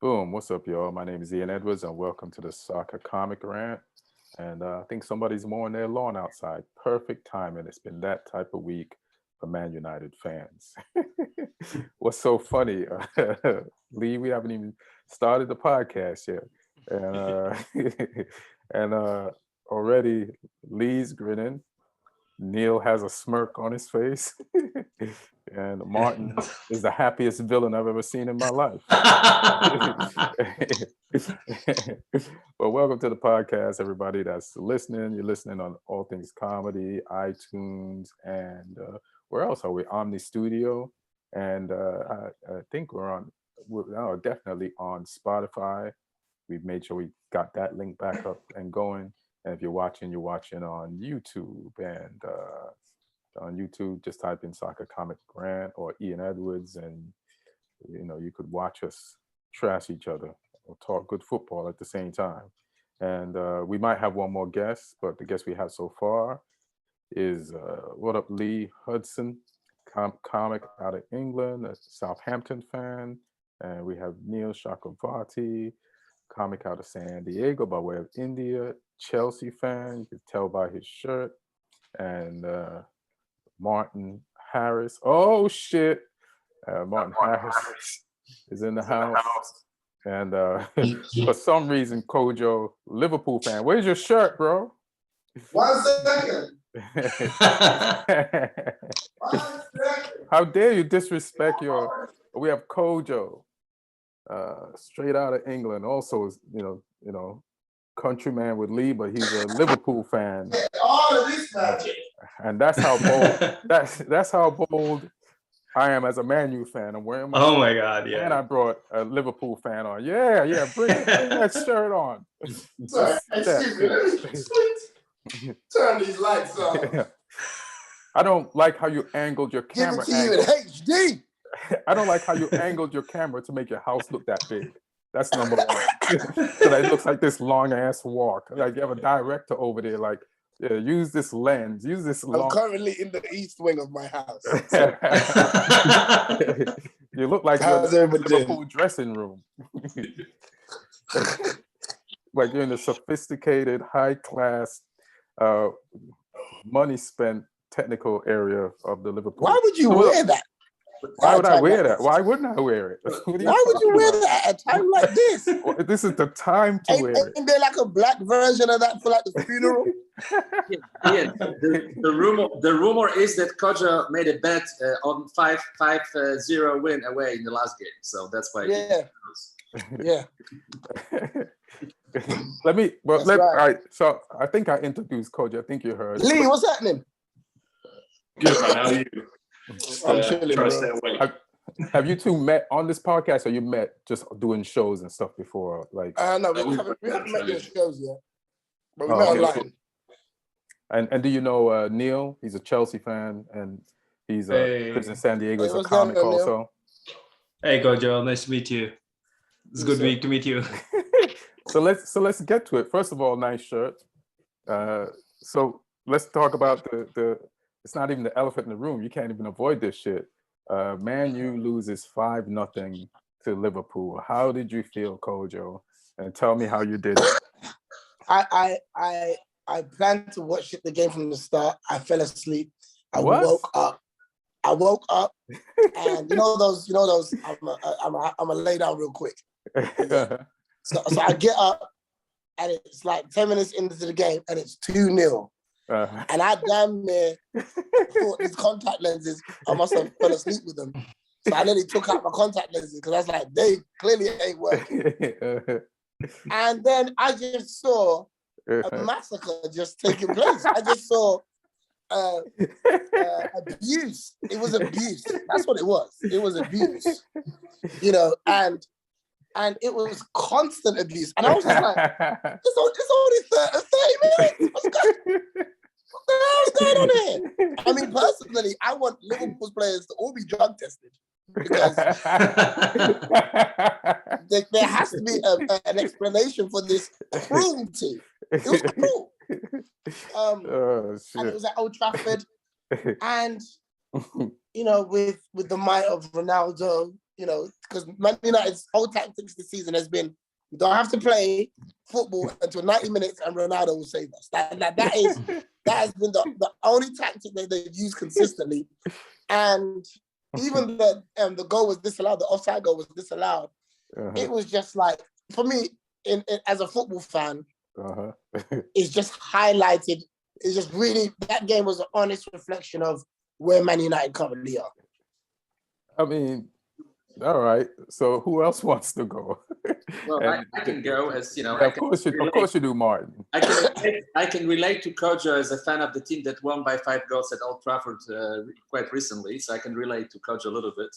Boom. What's up, y'all? My name is Ian Edwards, and welcome to the Soccer Comic Rant. And I think somebody's mowing their lawn outside. Perfect timing. It's been that type of week for Man United fans. What's so funny, Lee? We haven't even started the podcast yet, and and already Lee's grinning. Neil has a smirk on his face, and Martin is the happiest villain I've ever seen in my life. Well, welcome to the podcast, everybody that's listening. You're listening on All Things Comedy, iTunes, and where else are we? Omni Studio, and I think we're definitely on Spotify. We've made sure we got that link back up and going. And if you're watching on YouTube. And on YouTube, just type in Soccer Comic Grant or Ian Edwards, and you could watch us trash each other or talk good football at the same time. And we might have one more guest, but the guest we have so far is what up, Lee Hudson, comic out of England, a Southampton fan. And we have Neil Chakravarti, comic out of San Diego by way of India, Chelsea fan. You can tell by his shirt. And Martin Harris. Oh shit! Martin Harris is in the house. And for some reason, Kojo, Liverpool fan. Where's your shirt, bro? 1 second. 1 second. How dare you disrespect your? We have Kojo, straight out of England. Also, countryman with Lee, but he's a Liverpool fan. All of this magic. And that's how bold. that's how bold I am as a Man U fan. I'm wearing my. Oh my God! Yeah. And I brought a Liverpool fan on. Yeah. Bring that shirt on. Sorry, excuse me. Turn these lights on. I don't like how you angled your camera. Give it to you in HD. I don't like how you angled your camera to make your house look that big. That's number one. So that it looks like this long ass walk. Like you have a director over there. Like, yeah, use this lens. Use this. I'm currently in the east wing of my house. You look like you're in the Liverpool dressing room. Like you're in a sophisticated, high class, money spent technical area of the Liverpool. Why would you wear that? Why would I wear that? Why wouldn't I wear it? Why would you wear that at a time like this? Well, this is the time to wear it. Ain't there like a black version of that for like the funeral? Yeah. The rumor is that Koja made a bet on 5-0 win away in the last game, so that's why. Yeah. All right. So I think I introduced Koja. I think you heard. Lee, what's happening? Good, man. How are you? I'm chilling. Have you two met on this podcast, or you met just doing shows and stuff before? Like, no, we haven't met doing shows yet, but we met online. And do you know Neil? He's a Chelsea fan, and he's lives in San Diego. He's a comic also. Hey, Gojo, nice to meet you. It's a good week to meet you. So let's get to it. First of all, nice shirt. So let's talk about the. It's not even the elephant in the room. You can't even avoid this shit. Man U loses 5-0 to Liverpool. How did you feel, Kojo? And tell me how you did it. I planned to watch the game from the start. I fell asleep. I woke up, and you know those. I'm a lay down real quick. So I get up, and it's like 10 minutes into the game, and it's 2-0. And I damn near thought these contact lenses, I must have fell asleep with them. So I nearly took out my contact lenses because I was like, they clearly ain't working. And then I just saw a massacre just taking place. I just saw abuse. It was abuse. That's what it was. It was abuse. And it was constant abuse. And I was just like, it's only 30 minutes. What the hell is going on here? I mean, personally, I want Liverpool's players to all be drug tested because there has to be an explanation for this cruelty. It was cruel. And it was at Old Trafford. And, with the might of Ronaldo, you know, because Man United's whole tactics this season has been, we don't have to play football until 90 minutes and Ronaldo will save us. That has been the only tactic that they've used consistently. And even the goal was disallowed, the offside goal was disallowed. It was just like, for me, as a football fan, it's just highlighted. It's just really, that game was an honest reflection of where Man United currently are. I mean, all right. So who else wants to go? Well, I can go, as you know. Yeah, of course you do, Martin. I can relate to Kojo as a fan of the team that won by 5 goals at Old Trafford quite recently, so I can relate to Kojo a little bit.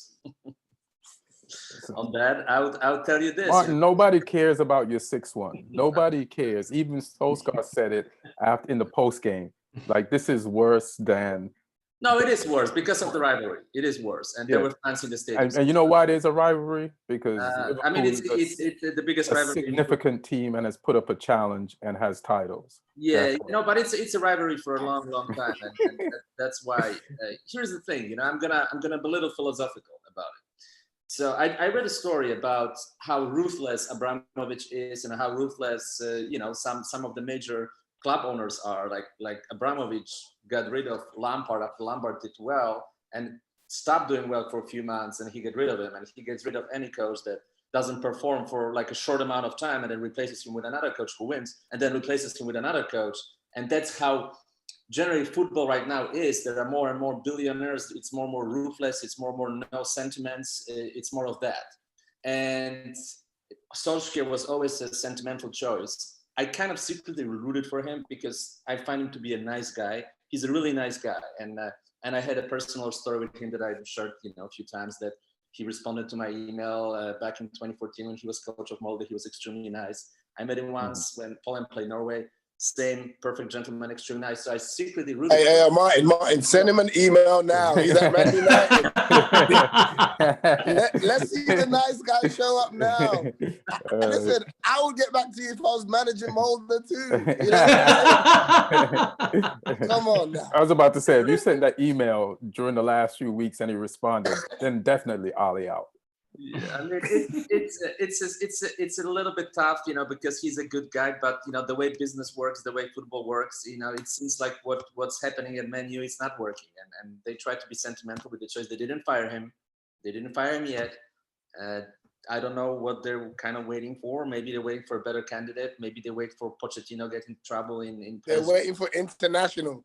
On that, I'll tell you this. Martin, nobody cares about your 6-1. Nobody cares. Even Solskjær said it in the post game. Like, this is worse than. No, it is worse because of the rivalry. It is worse, and there were fans in the stadium. And you know why there's a rivalry? Because I mean, it's the biggest rivalry. Significant team and has put up a challenge and has titles. Yeah, but it's a rivalry for a long, long time, and that's why. Here's the thing, I'm gonna be a little philosophical about it. So I read a story about how ruthless Abramovich is, and how ruthless some of the major club owners are. Like Abramovich got rid of Lampard after Lampard did well and stopped doing well for a few months, and he got rid of him, and he gets rid of any coach that doesn't perform for like a short amount of time, and then replaces him with another coach who wins, and then replaces him with another coach. And that's how generally football right now is. There are more and more billionaires. It's more and more ruthless. It's more and more no sentiments. It's more of that. And Solskjær was always a sentimental choice. I kind of secretly rooted for him because I find him to be a nice guy. He's a really nice guy. And I had a personal story with him that I've shared, a few times, that he responded to my email back in 2014 when he was coach of Molde. He was extremely nice. I met him once when Poland played Norway. Same, perfect gentleman, extremely nice. So I secretly rooted for him. Martin, send him an email now. He's at Man United. Let's see the nice guy show up now. Listen, I would get back to you if I was managing Molde too. Come on now. I was about to say, if you sent that email during the last few weeks and he responded, then definitely Ollie out. Yeah, I mean, it's a little bit tough, because he's a good guy, but the way business works, the way football works, it seems like what's happening at Man U is not working, and they try to be sentimental with the choice. They didn't fire him. They didn't fire him yet. I don't know what they're kind of waiting for. Maybe they're waiting for a better candidate. Maybe they wait for Pochettino getting trouble in They're waiting for international.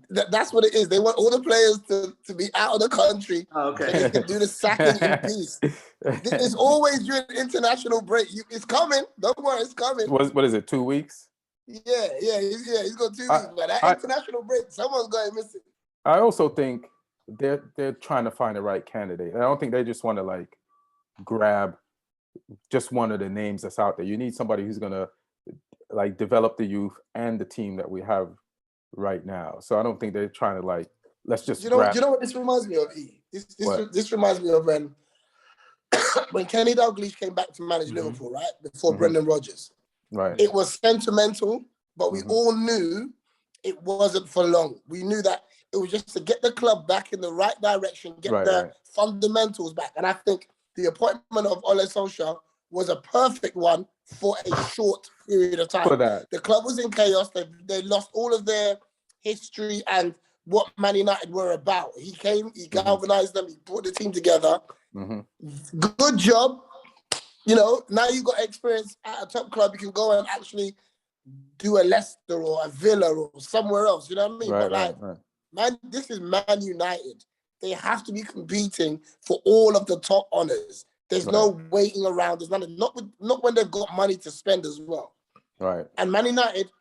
That's what it is. They want all the players to be out of the country. Oh, okay. So they can do the sacking in peace. It's always during international break. It's coming. Don't worry, it's coming. What is it, 2 weeks? Yeah. He's got 2 weeks. But that international break, someone's going to miss it. I also think they're trying to find the right candidate. I don't think they just want to grab just one of the names that's out there. You need somebody who's going to develop the youth and the team that we have right now. So I don't think they're trying to let's just you know what this reminds me of, E? This reminds me of when Kenny Dalglish came back to manage Liverpool, right? Before Brendan Rodgers. Right. It was sentimental, but we all knew it wasn't for long. We knew that it was just to get the club back in the right direction, get the fundamentals back. And I think the appointment of Ole Solskjær was a perfect one for a short period of time. For that. The club was in chaos. They lost all of their history and what Man United were about. He came, he galvanized them, he brought the team together. Good job. Now you've got experience at a top club. You can go and actually do a Leicester or a Villa or somewhere else. You know what I mean? Right. Man, this is Man United. They have to be competing for all of the top honors. There's no waiting around. There's nothing. Not when they've got money to spend as well. Right. And Man United,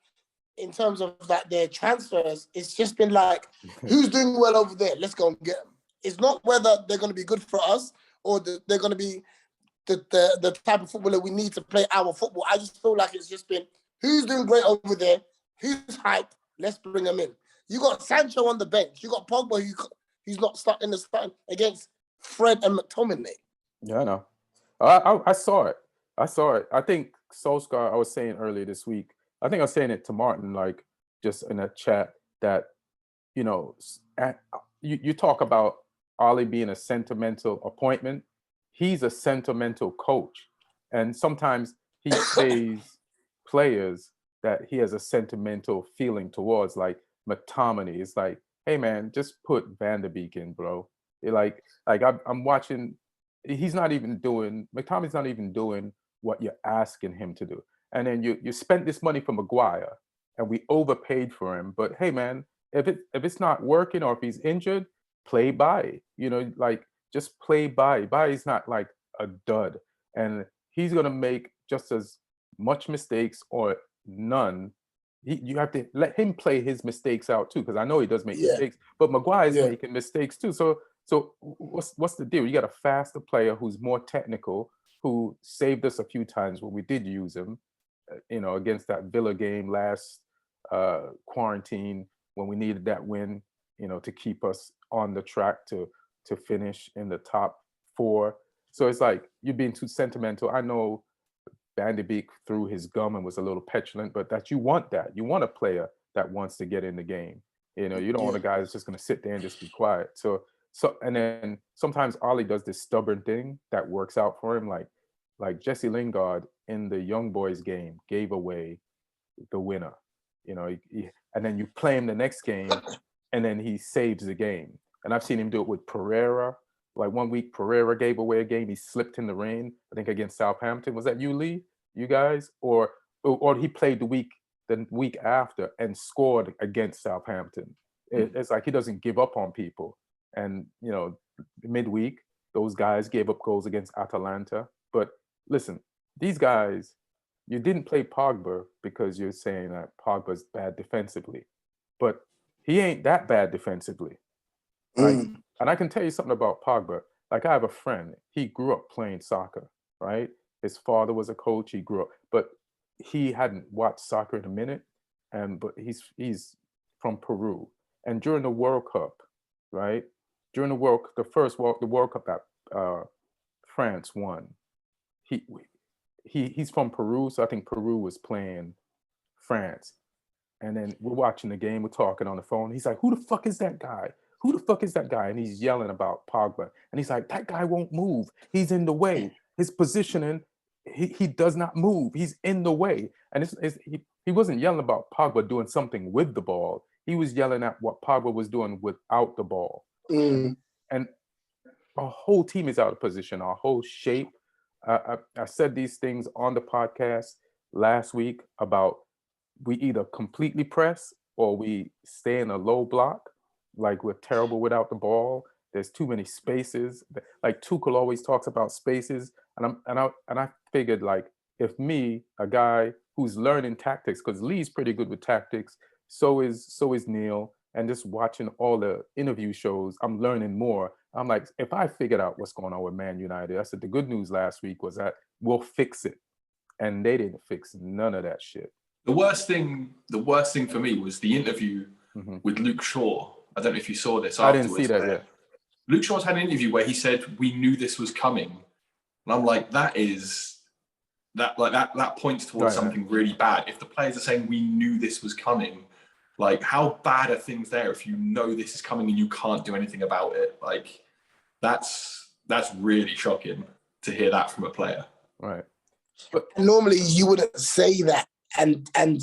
in terms of their transfers, it's just been who's doing well over there? Let's go and get them. It's not whether they're going to be good for us or they're going to be the type of footballer we need to play our football. I just feel like it's just been who's doing great over there, who's hype. Let's bring them in. You got Sancho on the bench. You got Pogba who's not starting against Fred and McTominay. Yeah, I know. I saw it. I think Solskjær, I was saying earlier this week, I think I was saying it to Martin, just in a chat, that, you talk about Ollie being a sentimental appointment. he's a sentimental coach, and sometimes he plays players that he has a sentimental feeling towards, like McTominay. It's like, hey man, just put Van der Beek in, bro. I'm watching. He's not even doing. McTominay's not even doing what you're asking him to do. And then you spent this money for Maguire, and we overpaid for him. But hey man, if it's not working or if he's injured, play by. Like just play by. Is not like a dud, and he's gonna make just as much mistakes or none. You have to let him play his mistakes out too, because I know he does make mistakes, but Maguire's making mistakes too. So what's the deal? You got a faster player who's more technical, who saved us a few times when we did use him, against that Villa game last quarantine, when we needed that win, to keep us on the track to finish in the top 4. So it's like, you're being too sentimental. I know Van de Beek threw his gum and was a little petulant, but you want a player that wants to get in the game. You don't want a guy that's just going to sit there and just be quiet. So and then sometimes Ollie does this stubborn thing that works out for him, like Jesse Lingard in the Young Boys game gave away the winner. And then you play him the next game, and then he saves the game. And I've seen him do it with Pereira. Like one week, Pereira gave away a game. He slipped in the rain, I think against Southampton. Was that you, Lee? You guys? Or he played the week after and scored against Southampton. It's like he doesn't give up on people. And, midweek, those guys gave up goals against Atalanta. But listen, these guys, you didn't play Pogba because you're saying that Pogba's bad defensively. But he ain't that bad defensively. Right? And I can tell you something about Pogba. Like, I have a friend, he grew up playing soccer, right? His father was a coach, he grew up, but he hadn't watched soccer in a minute. But he's from Peru. And during the World Cup, right? During the World Cup that France won, he's from Peru, so I think Peru was playing France. And then we're watching the game, we're talking on the phone. He's like, who the fuck is that guy? Who the fuck is that guy? And he's yelling about Pogba. And he's like, that guy won't move. He's in the way. His positioning, he does not move. He's in the way. And he wasn't yelling about Pogba doing something with the ball. He was yelling at what Pogba was doing without the ball. And our whole team is out of position, our whole shape. I said these things on the podcast last week about we either completely press or we stay in a low block. Like, we're terrible without the ball. There's too many spaces. Like, Tuchel always talks about spaces. And I figured, like, if me, a guy who's learning tactics, because Lee's pretty good with tactics, so is Neil, and just watching all the interview shows, I'm learning more. I'm like, if I figured out what's going on with Man United, I said the good news last week was that we'll fix it. And they didn't fix none of that shit. The worst thing for me was the interview with Luke Shaw. I don't know if you saw this. I didn't see that yet. Luke Shaw's had an interview where he said, we knew this was coming. And I'm like, that points towards something really bad. If the players are saying we knew this was coming, like, how bad are things there if you know this is coming and you can't do anything about it? Like, that's really shocking to hear that from a player. Right. But normally you wouldn't say that. And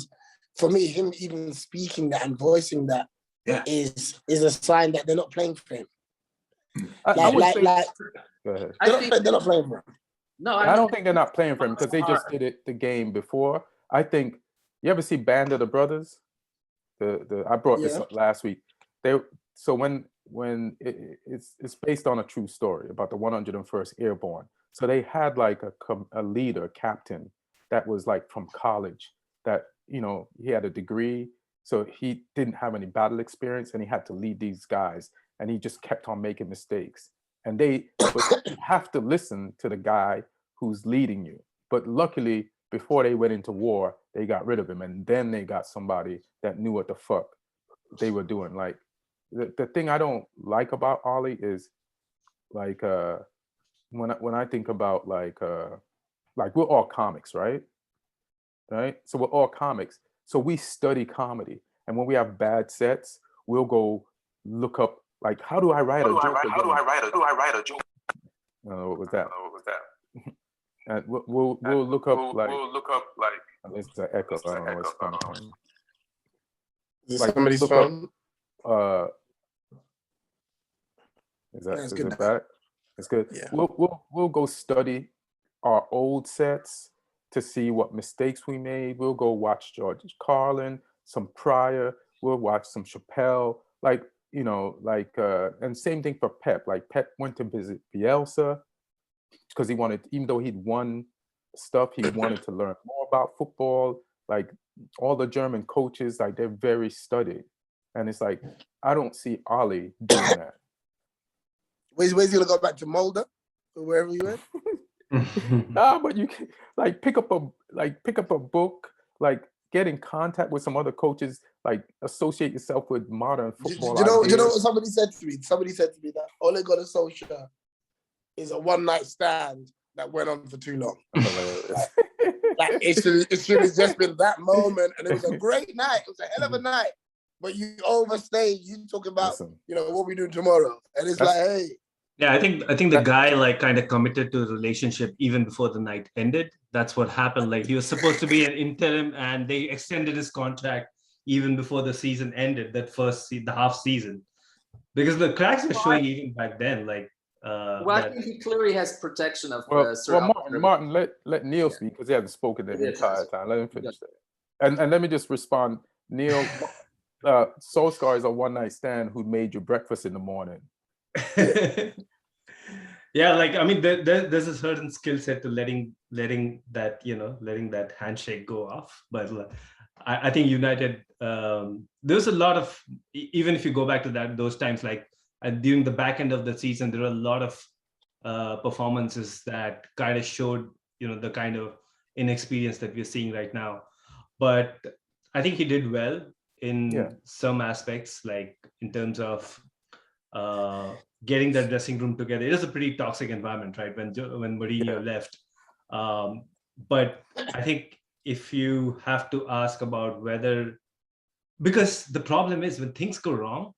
for me, him even speaking that and voicing that is a sign that they're not playing for him. Go ahead. They're not playing for him. No, I don't think they're not playing for him because they just did it the game before. I think, you ever see Band of the Brothers? I brought this up last week. When it's based on a true story about the 101st Airborne. So they had like a leader, captain, that was like from college, that, he had a degree, so he didn't have any battle experience, and he had to lead these guys, and he just kept on making mistakes. And you have to listen to the guy who's leading you. But luckily, before they went into war, they got rid of him, and then they got somebody that knew what the fuck they were doing. Like, the thing I don't like about Ollie is, like, when I think about like we're all comics, right? So we're all comics. So we study comedy, and when we have bad sets, we'll go look up, like, how do I write a joke? What was that? And we'll look up like we'll look up like it's an echo. I don't know what's coming from. Is Like, it somebody's look phone? Up, is good it now. back? It's good. Yeah. We'll go study our old sets to see what mistakes we made. We'll go watch George Carlin, some Pryor. We'll watch some Chappelle. Like, you know, like and same thing for Pep. Like Pep went to visit Bielsa because he wanted, even though he'd won stuff, he wanted to learn more about football. Like all the German coaches, like they're very studied. And it's like, I don't see Ollie doing that. Where's he gonna go back to Mulder or wherever you went? Nah, but you can like pick up a book, like get in contact with some other coaches, like associate yourself with modern football. Do you know what somebody said to me? Somebody said to me that Ole Gunnar Solskjaer is a one-night stand that went on for too long. Like it should have just been that moment, and it was a great night. It was a hell of a night, but you overstayed. You talk about, you know, what we do tomorrow, and it's like, hey. Yeah, I think the guy like kind of committed to the relationship even before the night ended. That's what happened. Like he was supposed to be an interim, and they extended his contract even before the season ended. The half season, because the cracks were showing even back then. Like, I think he clearly has protection of. Martin, let Neil speak because he hasn't spoken the entire time. Let him finish that. And let me just respond, Neil. Solskjaer is a one-night stand who made you breakfast in the morning. Yeah, like I mean, there's a certain skill set to letting that handshake go off. But I think United, there's a lot of, even if you go back to those times, like during the back end of the season, there were a lot of performances that kind of showed, the kind of inexperience that we're seeing right now. But I think he did well in some aspects, like in terms of getting the dressing room together. It is a pretty toxic environment, right? When Mourinho left. But I think if you have to ask about whether, because the problem is when things go wrong,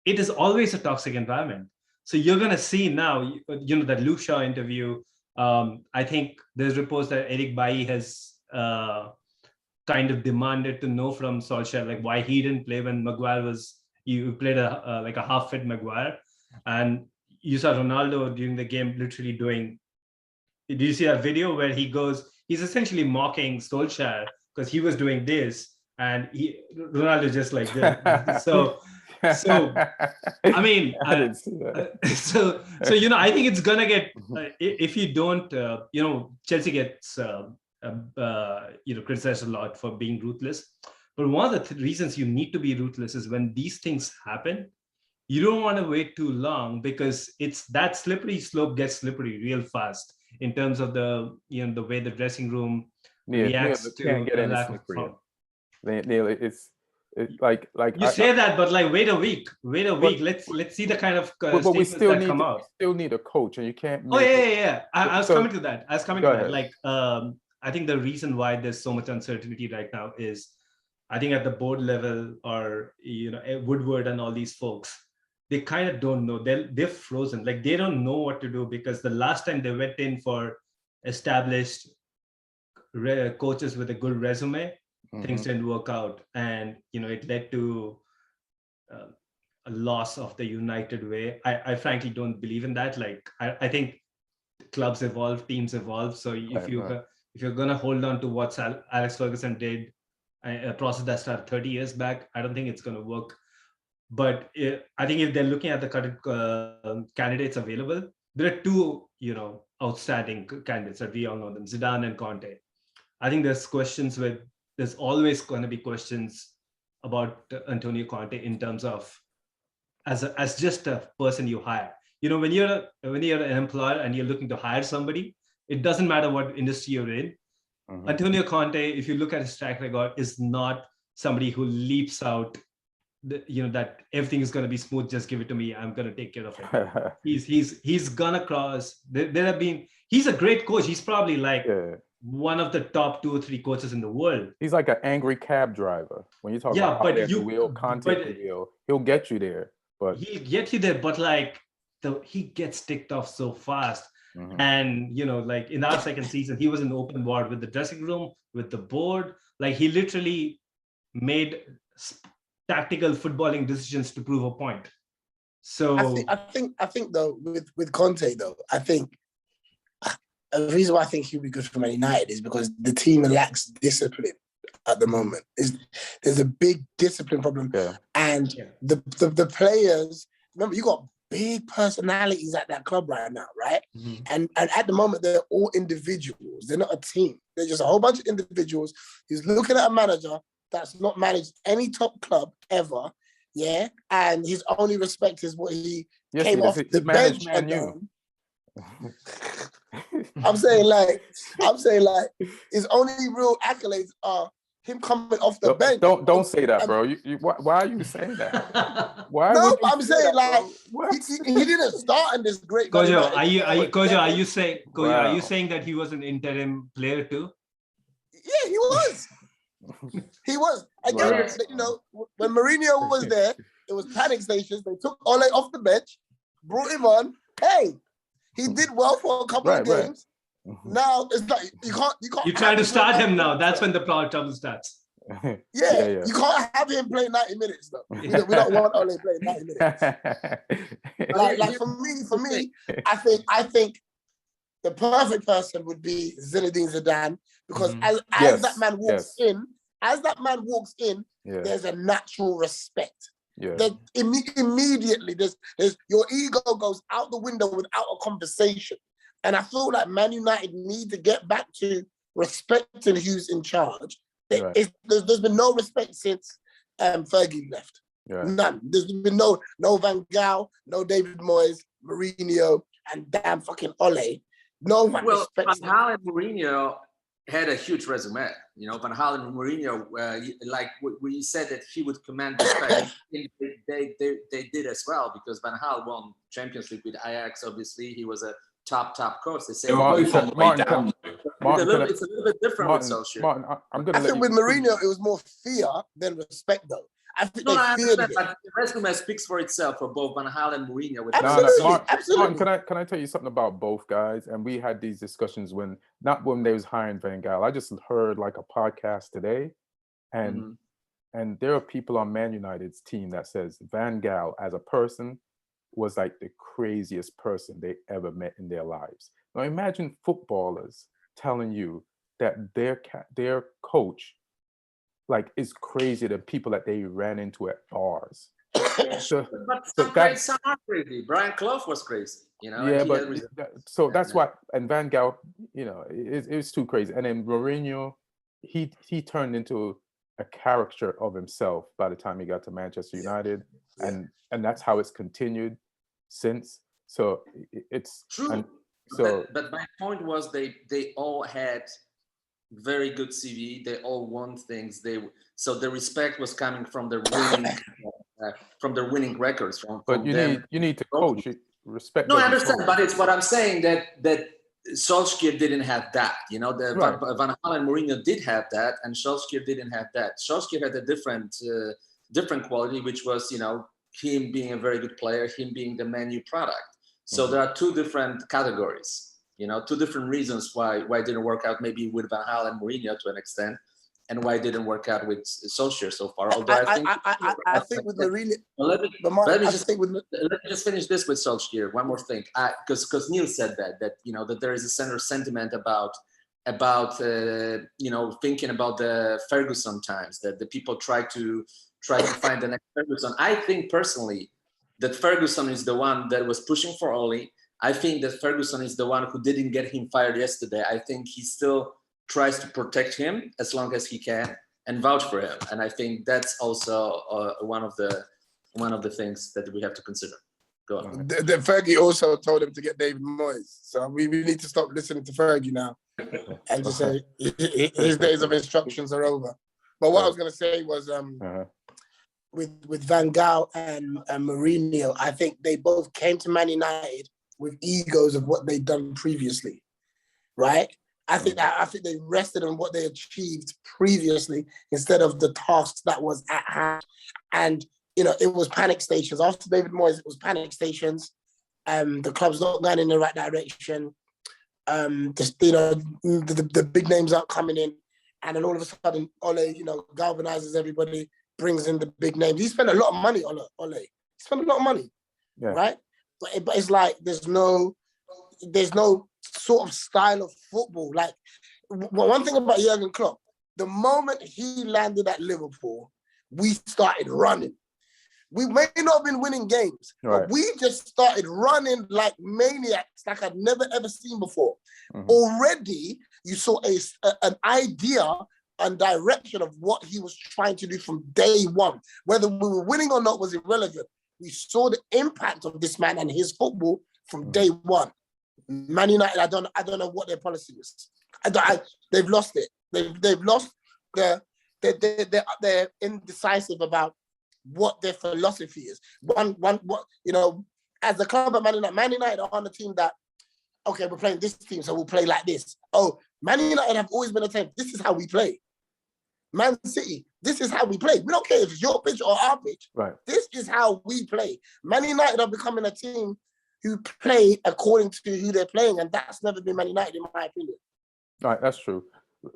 it is always a toxic environment. So you're going to see now, that Luke Shaw interview. I think there's reports that Eric Bailly has kind of demanded to know from Solskjaer, like why he didn't play when Maguire you played a half-fit Maguire, and you saw Ronaldo during the game literally doing. Did you see that video where he's essentially mocking Solskjaer because he was doing this and Ronaldo just like this. So I mean, I didn't see that. I think it's gonna get if you don't, Chelsea gets criticized a lot for being ruthless. But one of the reasons you need to be ruthless is when these things happen, you don't want to wait too long because it's that slippery slope gets slippery real fast in terms of the way the dressing room reacts to a lack of form. Neil, it's like you say that, but like wait a week. Let's see the kind of statements that come out. We still need a coach, and you can't. I was coming to that. Like, I think the reason why there's so much uncertainty right now is, I think at the board level, or Woodward and all these folks, they kind of don't know. They're frozen. Like they don't know what to do because the last time they went in for established coaches with a good resume, things didn't work out, and it led to a loss of the United way. I frankly don't believe in that. Like I think clubs evolve, teams evolve. So if you're gonna hold on to what Alex Ferguson did, a process that started 30 years back, I don't think it's going to work. But I think if they're looking at the current candidates available, there are two, outstanding candidates that we all know them, Zidane and Conte. I think there's always going to be questions about Antonio Conte in terms of as just a person you hire. When you're an employer and you're looking to hire somebody, it doesn't matter what industry you're in. Antonio Conte, if you look at his track record, is not somebody who leaps out, that everything is going to be smooth. Just give it to me. I'm going to take care of it. He's gonna cross. He's a great coach. He's probably like one of the top 2 or 3 coaches in the world. He's like an angry cab driver. When you talk about Conte the wheel, he'll get you there. But he'll get you there. But like he gets ticked off so fast. Mm-hmm. And, like in our second season, he was in open ward with the dressing room, with the board. Like he literally made tactical footballing decisions to prove a point. So I think though, with Conte though, I think the reason why I think he'll be good for Man United is because the team lacks discipline at the moment. There's a big discipline problem. And the players, remember, you got big personalities at that club right now, right? Mm-hmm. And at the moment, they're all individuals. They're not a team. They're just a whole bunch of individuals. He's looking at a manager that's not managed any top club ever, and his only respect is what he came off the bench and done. I'm saying like his only real accolades are him coming off the bench. Don't say that, bro. Why are you saying that? Why? No, I'm saying like he didn't start in this great. Kojo, are you saying that he was an interim player too? Yeah, he was. He was. Again, when Mourinho was there, it was panic stations. They took Ole off the bench, brought him on. Hey, he did well for a couple of games. Mm-hmm. Now it's like you can't. You try to start him now. That's when the trouble starts. Yeah, you can't have him play 90 minutes though. We don't want Ole playing 90 minutes. like for me, I think the perfect person would be Zinedine Zidane, because as that man walks in, there's a natural respect. That immediately there's your ego goes out the window without a conversation. And I feel like Man United need to get back to respecting who's in charge. There's been no respect since Fergie left. None. There's been no Van Gaal, no David Moyes, Mourinho, and damn fucking Ole. No one respects Van Gaal and Mourinho had a huge resume. Van Gaal and Mourinho, like we said that he would command respect. they did as well, because Van Gaal won Champions League with Ajax. Obviously, he was a top coach. They say they were both on the way down. It's a little bit different with Solskjaer. I think with Mourinho, it was more fear than respect, though. I think I understand, but the resume speaks for itself for both Van Gaal and Mourinho. Absolutely. Martin, can I tell you something about both guys? And we had these discussions not when they was hiring Van Gaal. I just heard like a podcast today, and there are people on Man United's team that says Van Gaal as a person was like the craziest person they ever met in their lives. Now imagine footballers telling you that their coach is crazier than people that they ran into at bars. Some are crazy. Brian Clough was crazy, that's why. And Van Gaal, it was too crazy. And then Mourinho, he turned into a caricature of himself by the time he got to Manchester United, and that's how it's continued since. So it's true. But my point was they all had very good CV. They all won things. So the respect was coming from their winning records. You need to coach. Respect. No, I understand, but it's what I'm saying that Solskjær didn't have that. Van Gaal and Mourinho did have that, and Solskjær didn't have that. Solskjær had a different quality, which was him being a very good player, him being the Man U product. So there are two different categories. Two different reasons why it didn't work out, maybe with Van Gaal and Mourinho to an extent, and why it didn't work out with Solskjær so far. Although I think with Mourinho, let me just finish this with Solskjær. One more thing, because Neil said that there is a sentiment about thinking about the Ferguson times, that the people try to find the next Ferguson. I think personally that Ferguson is the one that was pushing for Ole. I think that Ferguson is the one who didn't get him fired yesterday. I think he still tries to protect him as long as he can and vouch for him. And I think that's also one of the things that we have to consider. Go on. The Fergie also told him to get David Moyes. So we need to stop listening to Fergie now and just say his days of instructions are over. But what I was going to say was with Van Gaal and Mourinho, I think they both came to Man United with egos of what they'd done previously, right? I think they rested on what they achieved previously instead of the tasks that was at hand. And it was panic stations. After David Moyes, it was panic stations. The club's not going in the right direction. just, the big names aren't coming in, and then all of a sudden Ole, galvanizes everybody, brings in the big names. He spent a lot of money on Ole. He spent a lot of money, right? But it's like there's no sort of style of football. Like, one thing about Jurgen Klopp, the moment he landed at Liverpool, we started running. We may not have been winning games, but we just started running like maniacs, like I'd never, ever seen before. Mm-hmm. Already, you saw an idea and direction of what he was trying to do from day one. Whether we were winning or not was irrelevant. We saw the impact of this man and his football from day one. Man United, I don't know what their policy is. They've lost it. They've lost they're indecisive about what their philosophy is. As a club at Man United are on the team that, okay, we're playing this team, so we'll play like this. Oh, Man United have always been a team. This is how we play. Man City, this is how we play. We don't care if it's your pitch or our pitch. Right. This is how we play. Man United are becoming a team who play according to who they're playing, and that's never been Man United, in my opinion. All right, that's true.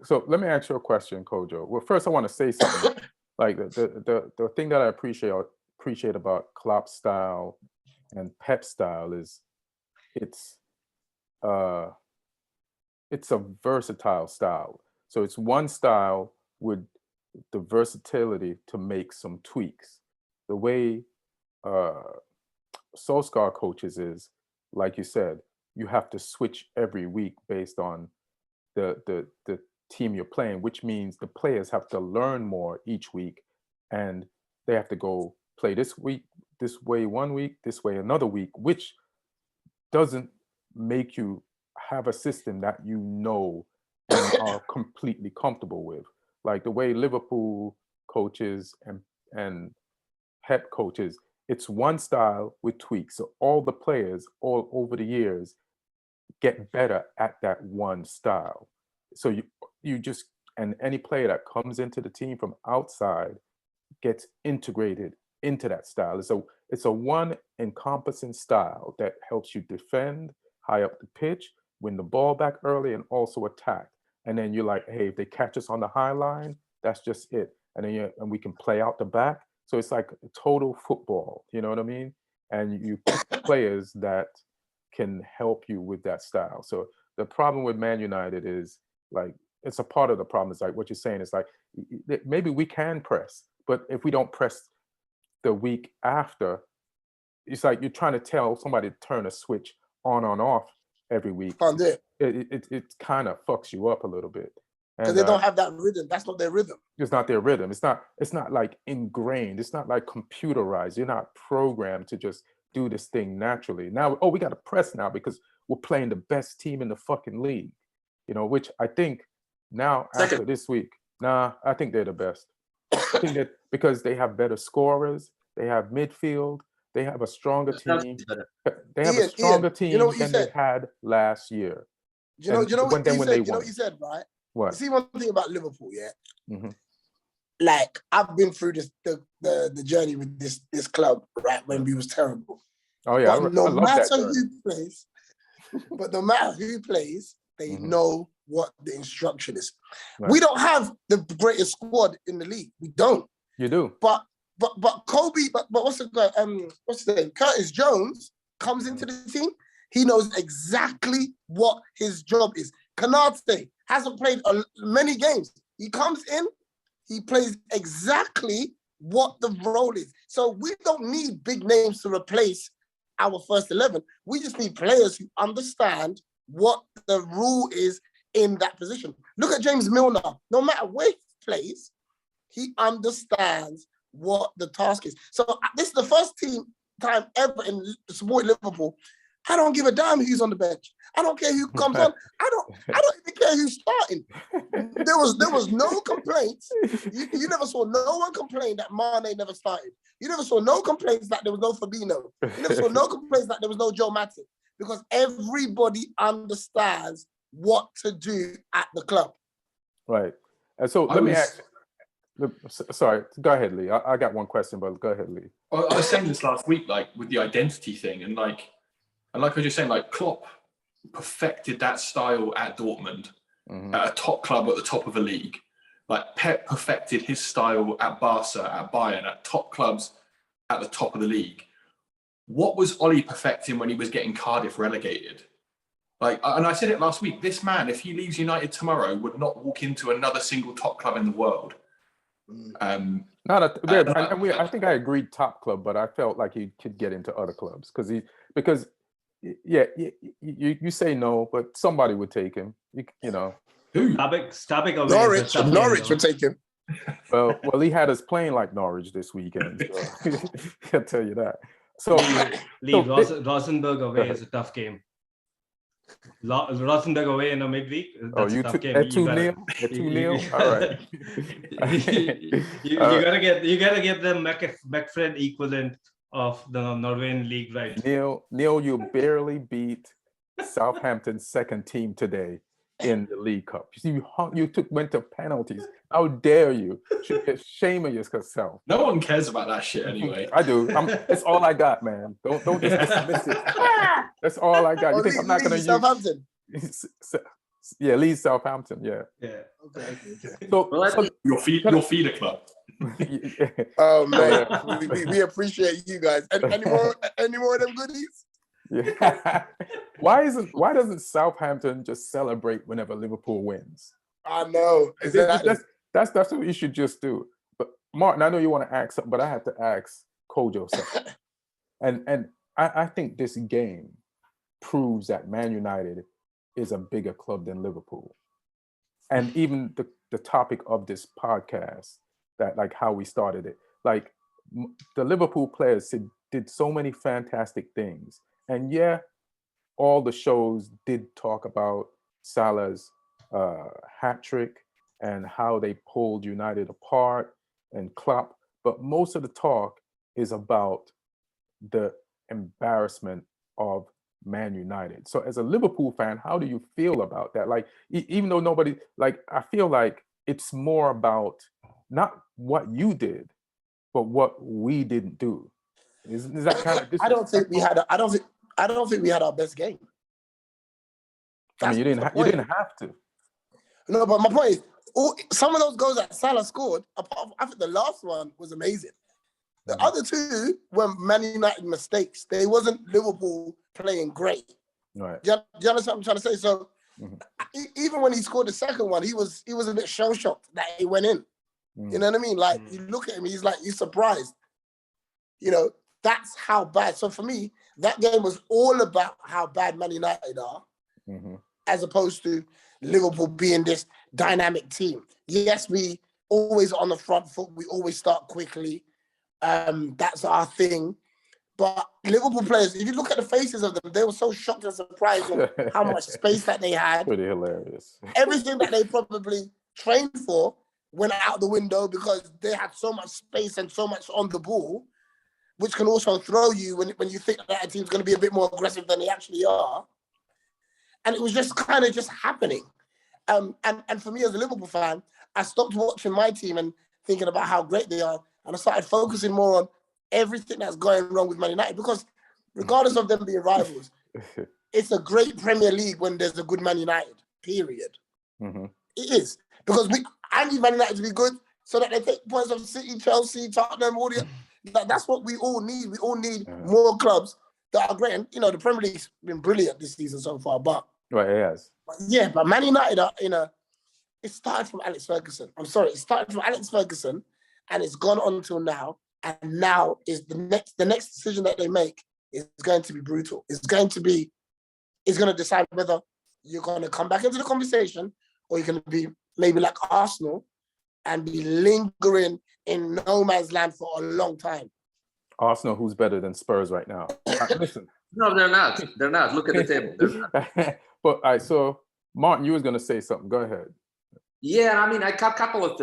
So let me ask you a question, Kojo. Well, first I want to say something. Like the thing that I appreciate about Klopp's style and Pep's style is it's a versatile style. So it's one style with the versatility to make some tweaks. The way Solskjær coaches is, like you said, you have to switch every week based on the team you're playing, which means the players have to learn more each week, and they have to go play this week this way one week, this way another week, which doesn't make you have a system that and are completely comfortable with. Like the way Liverpool coaches and Pep coaches, it's one style with tweaks. So all the players all over the years get better at that one style. So you just, and any player that comes into the team from outside gets integrated into that style. So it's a one encompassing style that helps you defend high up the pitch, win the ball back early, and also attack. And then you're like, hey, if they catch us on the high line, that's just it. And then we can play out the back. So it's like total football, you know what I mean? And you pick players that can help you with that style. So the problem with Man United is, like, it's a part of the problem. It's like what you're saying. It's like, maybe we can press, but if we don't press the week after, it's like you're trying to tell somebody to turn a switch on off every week. It kind of fucks you up a little bit. Because they don't have that rhythm. That's not their rhythm. It's not their rhythm. It's not like ingrained. It's not like computerized. You're not programmed to just do this thing naturally. Now, we got to press now because we're playing the best team in the fucking league. Which I think now after this week, I think they're the best. I think that because they have better scorers, they have midfield, they have a stronger team. They have a stronger team than they had last year. You know what you said, right? What? You see one thing about Liverpool, yeah? Mm-hmm. Like, I've been through the journey with this club, right, when we was terrible. Oh yeah, but no matter who plays, they know what the instruction is. Right. We don't have the greatest squad in the league. We don't. You do. But Kobe, but what's the name? Curtis Jones comes into the team. He knows exactly what his job is. Canate hasn't played many games. He comes in, he plays exactly what the role is. So we don't need big names to replace our first 11. We just need players who understand what the rule is in that position. Look at James Milner. No matter where he plays, he understands what the task is. So this is the first time ever in supporting Liverpool. I don't give a damn who's on the bench. I don't care who comes on. I don't even care who's starting. There was no complaints. You never saw no one complain that Mane never started. You never saw no complaints that there was no Fabinho. You never saw no complaints that there was no Joe Matip. Because everybody understands what to do at the club. Right. And so let me ask. Sorry, go ahead, Lee. I got one question, but go ahead, Lee. I was saying this last week, like with the identity thing, and like I was just saying, like Klopp perfected that style at Dortmund, at a top club at the top of a league. Like Pep perfected his style at Barca, at Bayern, at top clubs at the top of the league. What was Ollie perfecting when he was getting Cardiff relegated? Like, and I said it last week, this man, if he leaves United tomorrow, would not walk into another single top club in the world. I think I agreed top club, but I felt like he could get into other clubs because you say no, but somebody would take him. You know. Who? Stopping away. Norwich would take him. Well, he had us playing like Norwich this weekend. So I'll tell you that. So Rosenborg away is a tough game. Rosenborg away in a midweek. That's a tough game. At 2-0? All right. You gotta get the McFred equivalent of the Norwegian league, right? Neil, you barely beat Southampton's second team today in the League Cup. You went to penalties. How dare you? Should get shame of yourself. No one cares about that shit anyway. I do. It's all I got, man. Don't just dismiss it. That's all I got. You think I'm not going to use Southampton? Yeah, Leeds Southampton. Yeah. Okay. So your feeder club. Oh man, we appreciate you guys. Any more of them goodies? Yeah. Why doesn't Southampton just celebrate whenever Liverpool wins? I know. Exactly. That's what you should just do. But Martin, I know you want to ask something, but I have to ask Kojo something. and I think this game proves that Man United is a bigger club than Liverpool. And even the topic of this podcast, that like how we started it, like the Liverpool players did so many fantastic things. And yeah, all the shows did talk about Salah's hat trick and how they pulled United apart and Klopp, but most of the talk is about the embarrassment of Man United. So as a Liverpool fan, how do you feel about that? Like, even though nobody, like, I feel like it's more about not what you did, but what we didn't do. Is that kind of? I don't think we had our best game. I mean, you didn't have to. No, but my point is, some of those goals that Salah scored, I think the last one was amazing. The other two were Man United mistakes. They wasn't Liverpool playing great. Right. Do you understand what I'm trying to say? So even when he scored the second one, he was a bit shell-shocked that he went in. You know what I mean? Like, you look at him, he's surprised. You know, that's how bad. So for me, that game was all about how bad Man United are, as opposed to Liverpool being this dynamic team. Yes, we always on the front foot. We always start quickly. That's our thing. But Liverpool players, if you look at the faces of them, they were so shocked and surprised of how much space that they had. Pretty hilarious. Everything that they probably trained for went out the window because they had so much space and so much on the ball, which can also throw you when you think that a team's going to be a bit more aggressive than they actually are. And it was just kind of just happening. And for me as a Liverpool fan, I stopped watching my team and thinking about how great they are. And I started focusing more on everything that's going wrong with Man United. Because regardless of them being rivals, it's a great Premier League when there's a good Man United, period. It is. Because I need Man United to be good so that they take points of City, Chelsea, Tottenham, all the... That's what we all need. We all need more clubs that are great. And, you know, the Premier League's been brilliant this season so far, but... Right, it has. Yeah, but Man United are it started from Alex Ferguson. I'm sorry, it started from Alex Ferguson and it's gone on till now. And now is the next decision that they make is going to be brutal. It's going to decide whether you're going to come back into the conversation or you're going to be maybe like Arsenal and be lingering in no man's land for a long time. Arsenal, who's better than Spurs right now? Listen. No, they're not. They're not. Look at the table. They're not. But all right, so Martin, you was going to say something. Go ahead. Yeah, I mean, a couple of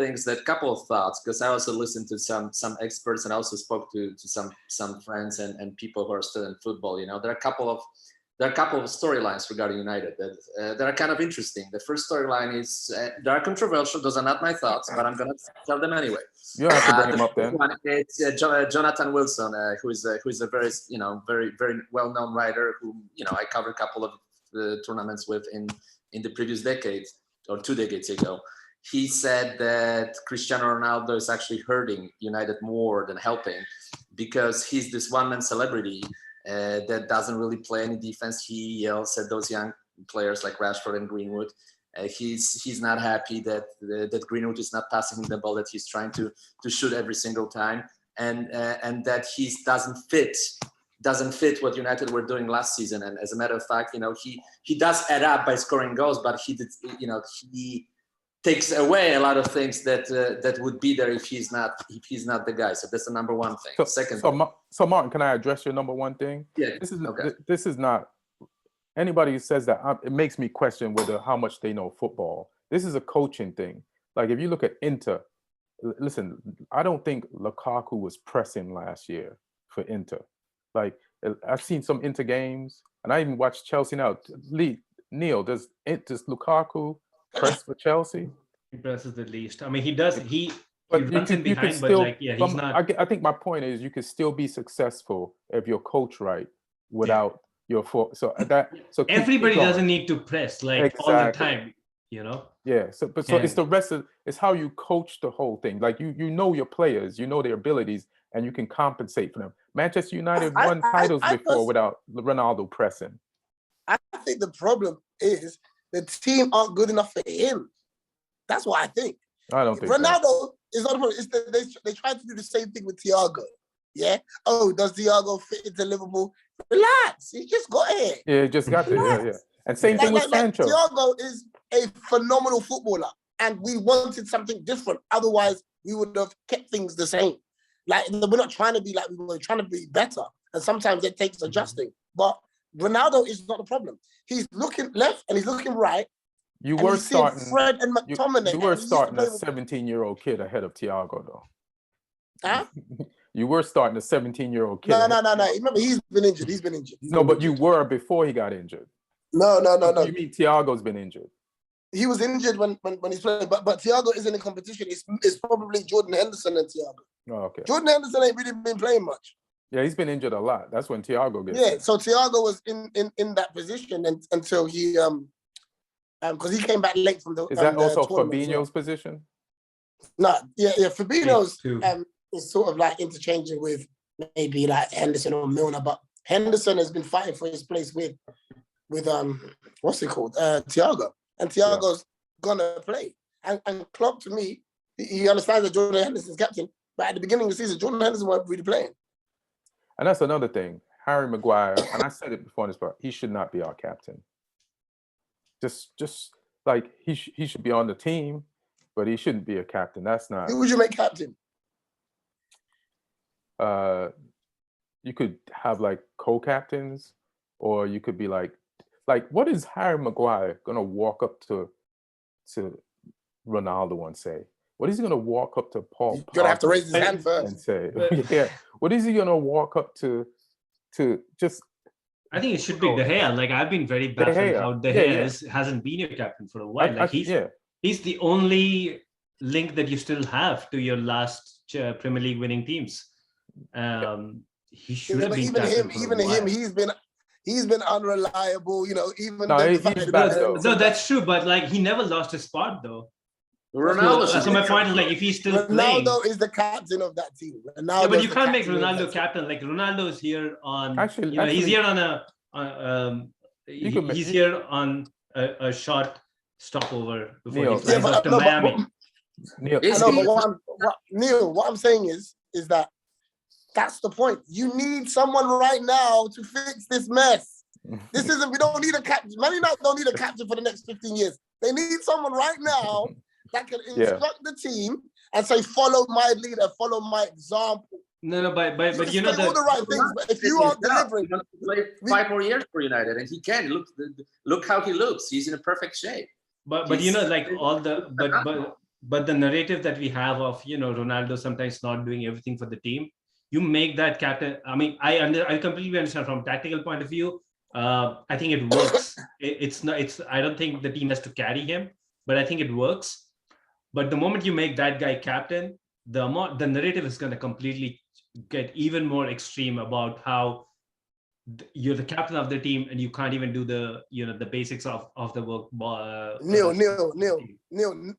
thoughts, because I also listened to some experts and I also spoke to some friends and people who are still in football. You know, there are a couple of storylines regarding United that are kind of interesting. The first storyline is they are controversial. Those are not my thoughts, but I'm going to tell them anyway. You have to bring him up then. It's Jonathan Wilson, who is a very very very well known writer who I covered a couple of tournaments with in the previous decade or 2 decades ago. He said that Cristiano Ronaldo is actually hurting United more than helping, because he's this one-man celebrity that doesn't really play any defense. He yells at those young players like Rashford and Greenwood. He's not happy that Greenwood is not passing the ball that he's trying to shoot every single time, and that he doesn't fit what United were doing last season. And as a matter of fact, he does add up by scoring goals, but he takes away a lot of things that would be there if he's not the guy. So that's the number one thing. So Martin, can I address your number one thing? Yeah. This is not anybody who says that. It makes me question how much they know football. This is a coaching thing. Like if you look at Inter, listen, I don't think Lukaku was pressing last year for Inter. Like I've seen some Inter games, and I even watched Chelsea now. Neil, does Lukaku press for Chelsea? He presses the least. I mean, he does. He runs in behind, but he's not. I think my point is you can still be successful if you're coached right without your fault. So everybody doesn't need to press all the time. Yeah. So it's the rest of it's how you coach the whole thing. Like you know your players, you know their abilities, and you can compensate for them. Manchester United won titles before without Ronaldo pressing. I think the problem is the team aren't good enough for him. That's what I think. I don't think Ronaldo is not the problem. It's they try to do the same thing with Thiago. Yeah. Oh, does Thiago fit into Liverpool? Relax. He just got here. Yeah, he just got there. Yeah. And same thing with Sancho. Thiago is a phenomenal footballer, and we wanted something different. Otherwise, we would have kept things the same. Like we're not trying to be like we were trying to be better, and sometimes it takes adjusting. But Ronaldo is not the problem. He's looking left and he's looking right. You were starting Fred and McTominay. You were starting a 17-year-old kid ahead of Thiago, though. Huh? You were starting a 17-year-old kid. No. Remember, he's been injured. But you were before he got injured. No. You mean Thiago's been injured? He was injured when he's playing, but Thiago isn't in competition. It's probably Jordan Henderson and Thiago. Oh, okay. Jordan Henderson ain't really been playing much. Yeah, he's been injured a lot. That's when Thiago gets injured. So Thiago was in that position until he because he came back late from the. Is that also Fabinho's position? No, yeah. Fabinho's is sort of like interchanging with maybe like Henderson or Milner, but Henderson has been fighting for his place with what's it called? Thiago. And Thiago's gonna play. And Klopp, to me, he understands that Jordan Henderson's captain, but at the beginning of the season, Jordan Henderson wasn't really playing. And that's another thing. Harry Maguire, and I said it before in this part, he should not be our captain. Just like he should be on the team, but he shouldn't be a captain. That's not. Who would you make captain? You could have like co-captains, or you could be like what is Harry Maguire gonna walk up to Ronaldo and say? What is he gonna walk up to Paul? He's gonna have to raise his hand first and say, yeah. What is he gonna walk up to just? I think it should be De Gea. Like I've been very baffled how De Gea hasn't been your captain for a while. He's the only link that you still have to your last Premier League winning teams. He should have been captain. Even him, he's been unreliable. Even no, that's true. But like he never lost his spot though. Ronaldo. So my point is like if he's still playing, Ronaldo is the captain of that team. Yeah, but you can't make Ronaldo captain. Like Ronaldo is here on. He's here on he's here on a short stopover before he flies off to Miami. Neil, what I'm saying is that that's the point. You need someone right now to fix this mess. We don't need a captain. Man United don't need a captain for the next 15 years. They need someone right now that can instruct the team and say, follow my leader, follow my example. No, but all the right things. But if you aren't delivering, play 5 more years for United, and he can look how he looks. He's in a perfect shape. But like all the but the narrative that we have of Ronaldo sometimes not doing everything for the team. You make that captain. I mean, I completely understand from a tactical point of view. I think it works. I don't think the team has to carry him, but I think it works. But the moment you make that guy captain, the narrative is going to completely get even more extreme about how you're the captain of the team and you can't even do the the basics of the work. Neil,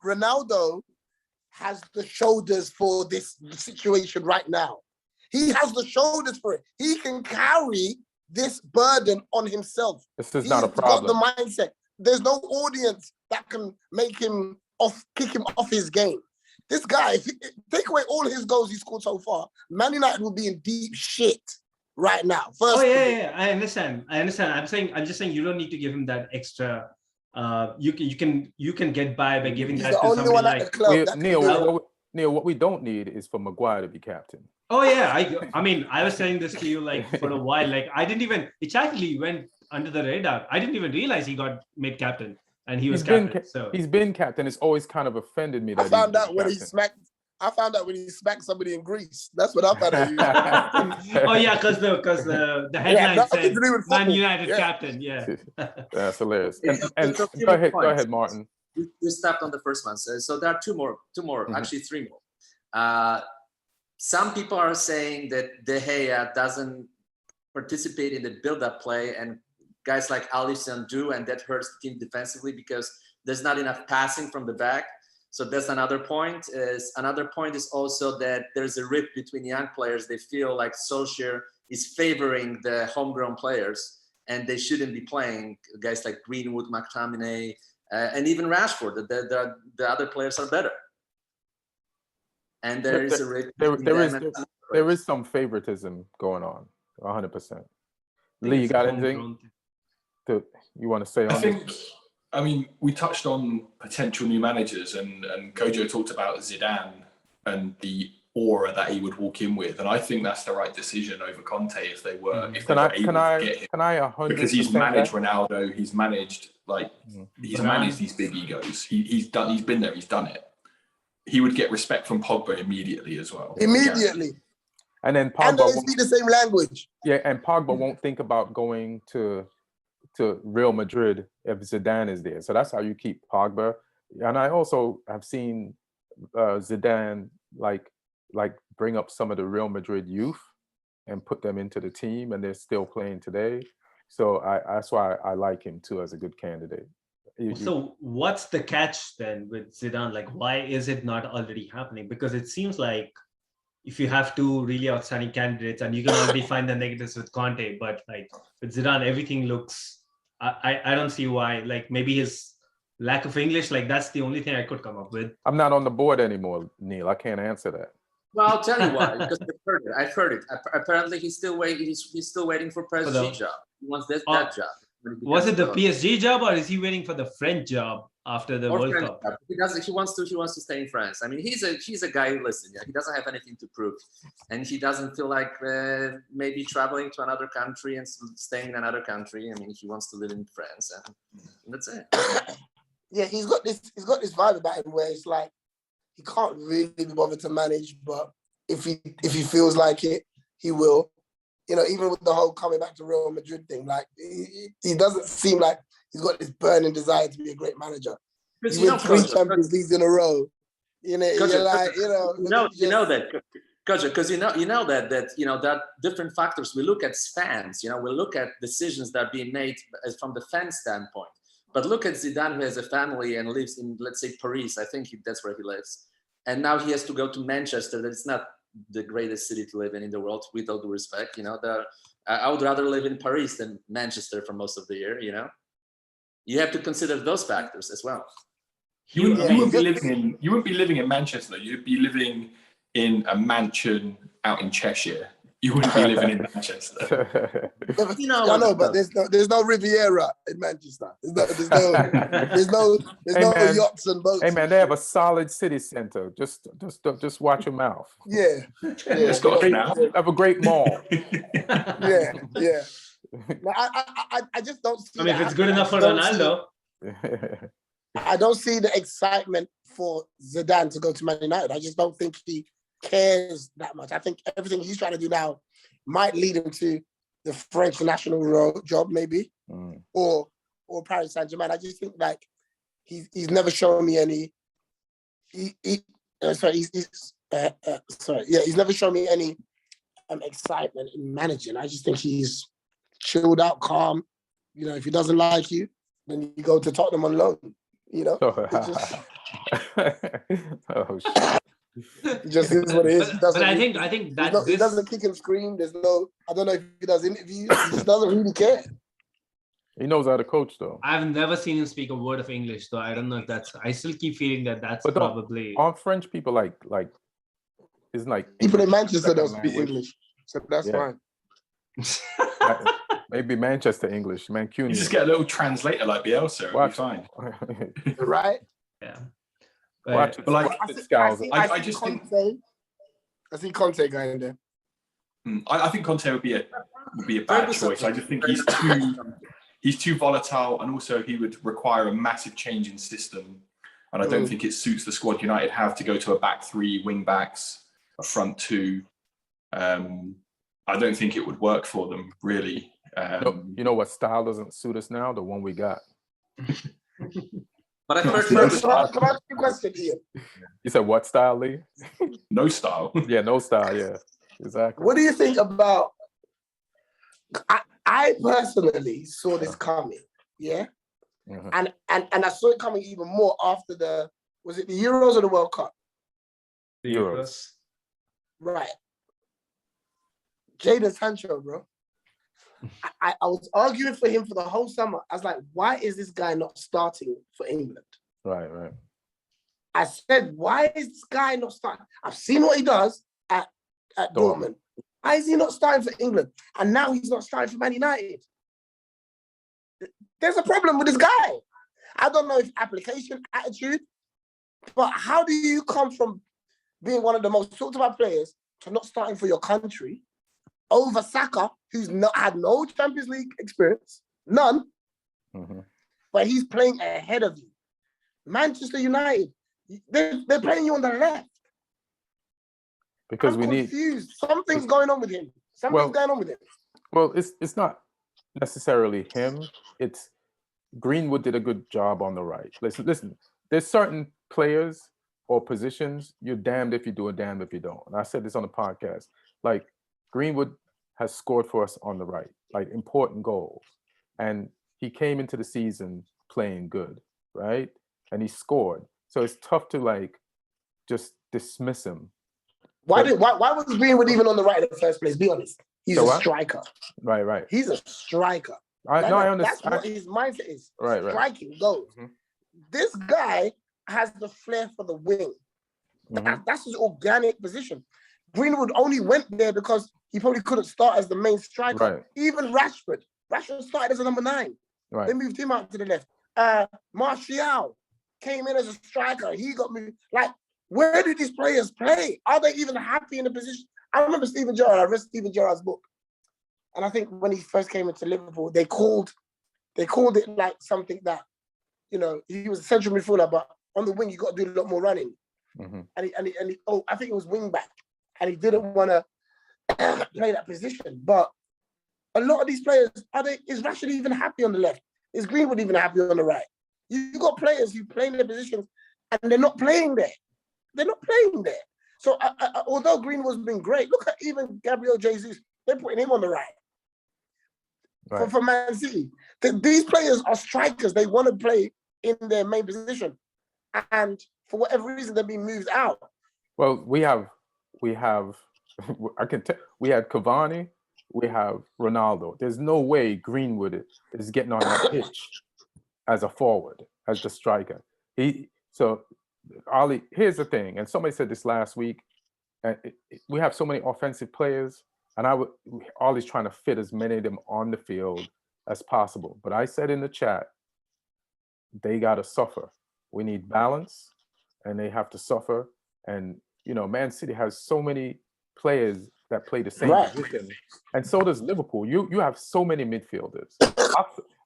Ronaldo has the shoulders for this situation right now. He has the shoulders for it. He can carry this burden on himself. This is not a problem. He's got the mindset. There's no audience that can make him kick him off his game. This guy, if take away all his goals he scored so far, Man United will be in deep shit right now. I understand. I'm just saying you don't need to give him that extra. You can get by giving that to somebody like Neil. What we don't need is for Maguire to be captain. Oh yeah, I mean, I was saying this to you like for a while. Like it actually went under the radar. I didn't even realize he got made captain, and he was captain. So he's been captain. It's always kind of offended me that I found out when he smacked somebody in Greece. That's what I found out. Oh yeah, because the headline said Man United captain. Yeah, that's hilarious. And go ahead, Martin. We stopped on the first one, so there are two more, actually three more. Some people are saying that De Gea doesn't participate in the build-up play, and guys like Alisson do, and that hurts the team defensively because there's not enough passing from the back. So that's another point. Another point is also that there's a rift between young players. They feel like Solskjær is favoring the homegrown players, and they shouldn't be playing guys like Greenwood, McTominay, and even Rashford. The other players are better. And there is a rift. There is some favoritism going on, 100%. Lee, you got anything you want to say on this? I mean, we touched on potential new managers, and Kojo talked about Zidane and the aura that he would walk in with, and I think that's the right decision over Conte if they were able to get him. Because he's managed Ronaldo, he's managed these big egos. He's been there, he's done it. He would get respect from Pogba immediately as well. Immediately. And then Pogba they speak the same language. Yeah, and Pogba won't think about going to Real Madrid if Zidane is there. So that's how you keep Pogba. And I also have seen Zidane like bring up some of the Real Madrid youth and put them into the team, and they're still playing today. So that's why I like him too as a good candidate. So what's the catch then with Zidane? Like, why is it not already happening? Because it seems like if you have two really outstanding candidates, and you can already find the negatives with Conte, but like with Zidane, everything looks. I don't see why. Like maybe his lack of English. Like that's the only thing I could come up with. I'm not on the board anymore, Neil. I can't answer that. Well, I'll tell you why. Because I've heard it. Apparently, he's still waiting. He's still waiting for PSG job. He wants that job. Was it the PSG job, or is he waiting for the French job after the World Cup? He wants to stay in France. I mean, he's a guy who he doesn't have anything to prove, and he doesn't feel like maybe traveling to another country and staying in another country. I mean, he wants to live in France, and that's it. Yeah, he's got this vibe about him where it's like he can't really be bothered to manage, but if he feels like it, he will. You know, even with the whole coming back to Real Madrid thing, like he doesn't seem like he's got this burning desire to be a great manager. He won 3 Champions Leagues in a row. You know, you're like, you know that, because you know that different factors. We look at fans. You know, we look at decisions that are being made from the fan standpoint. But look at Zidane, who has a family and lives in, let's say, Paris. I think that's where he lives, and now he has to go to Manchester. That's not the greatest city to live in the world, with all due respect. You know, I would rather live in Paris than Manchester for most of the year. You know, you have to consider those factors as well. You wouldn't be living in Manchester. You'd be living in a mansion out in Cheshire. You wouldn't be living in Manchester. I know, but there's no Riviera in Manchester. There's no yachts and boats. Hey man, they have a solid city center. Just watch your mouth. Yeah. It's got have a great mall. Yeah. No, I just don't see. I mean, if it's good enough for Ronaldo. I don't see the excitement for Zidane to go to Man United. I just don't think he cares that much. I think everything he's trying to do now might lead him to the French national job, maybe, or Paris Saint-Germain. I just think like he's never shown me any. He's never shown me any excitement in managing. I just think he's chilled out, calm. You know, if he doesn't like you, then you go to Tottenham on loan. You know, it just, oh shit. it just is what it is. But I think that he doesn't kick and scream. There's no, I don't know if he does interviews. He just doesn't really care. He knows how to coach, though. I've never seen him speak a word of English, so I don't know if that's. I still keep feeling that's probably. Aren't French people like? Isn't like people in Manchester don't speak English, so that's fine. Maybe Manchester English, Mancunian. You just get a little translator like Bielsa, it'll be fine. Right? Yeah. But I see Conte going there. I think Conte would be a bad choice. I just think he's too volatile, and also he would require a massive change in system. And I don't think it suits the squad United have to go to a back three, wing backs, a front two. I don't think it would work for them, really. You know what style doesn't suit us now? The one we got. But I first Can I ask you a question, Ian? You said what style, Lee? No style. Yeah, no style. Yeah, exactly. What do you think about? I personally saw this coming. Yeah, and I saw it coming even more after was it the Euros or the World Cup? The Euros. Right. Jadon Sancho, bro. I was arguing for him for the whole summer. I was like, why is this guy not starting for England? Right. I said, why is this guy not starting? I've seen what he does at Dortmund. Why is he not starting for England? And now he's not starting for Man United. There's a problem with this guy. I don't know if application, attitude, but how do you come from being one of the most talked about players to not starting for your country over Saka, who's had no Champions League experience, none, but he's playing ahead of you. Manchester United, they're playing you on the left. Because I'm confused. Something's going on with him. Well, it's not necessarily him. It's Greenwood did a good job on the right. Listen. There's certain players or positions you're damned if you do and damned if you don't. And I said this on the podcast. Like Greenwood has scored for us on the right, like important goals, and he came into the season playing good, right? And he scored. So it's tough to just dismiss him. Why was Greenwood even on the right in the first place? Be honest. He's a striker. Right. He's a striker. I understand. That's what his mindset is. Right. Striking goals. This guy has the flair for the wing. That's his organic position. Greenwood only went there because he probably couldn't start as the main striker. Right. Even Rashford started as a number 9. Right. They moved him out to the left. Martial came in as a striker. He got moved. Where do these players play? Are they even happy in the position? I remember Steven Gerrard. I read Steven Gerrard's book. And I think when he first came into Liverpool, they called it like something that, he was a central midfielder, but on the wing, you got to do a lot more running. And he, I think it was wing back. And he didn't want to play that position. But a lot of these players, is Rashford even happy on the left? Is Greenwood even happy on the right? You got players who play in their positions and they're not playing there. So although Greenwood's been great, look at even Gabriel Jesus. They're putting him on the right. For Man City. These players are strikers. They want to play in their main position. And for whatever reason, they're being moved out. Well, we have I can tell we had Cavani, we have Ronaldo. There's no way Greenwood is getting on that pitch as a forward, as the striker. Ali, here's the thing, and somebody said this last week, we have so many offensive players, and Ollie's trying to fit as many of them on the field as possible. But I said in the chat, they got to suffer. We need balance, and they have to suffer. And, Man City has so many players that play the same position, and so does Liverpool. You have so many midfielders.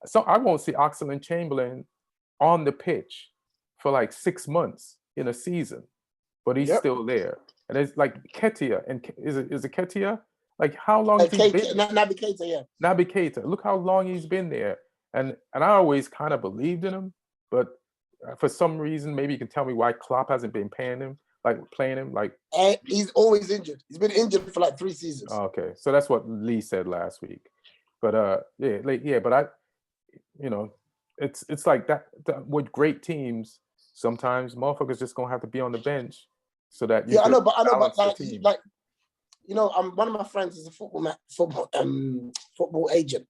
So I won't see Oxlade-Chamberlain on the pitch for 6 months in a season, but he's still there. And it's like Ketia, and is it Ketia? How long has he been? Naby Keita, yeah. Naby Keita. Look how long he's been there. And I always kind of believed in him, but for some reason, maybe you can tell me why Klopp hasn't been playing him. He's always injured. He's been injured for 3 seasons. Okay, so that's what Lee said last week. But but I, it's like that with great teams. Sometimes motherfuckers just gonna have to be on the bench so that you. Yeah, I know, but like one of my friends is a football agent.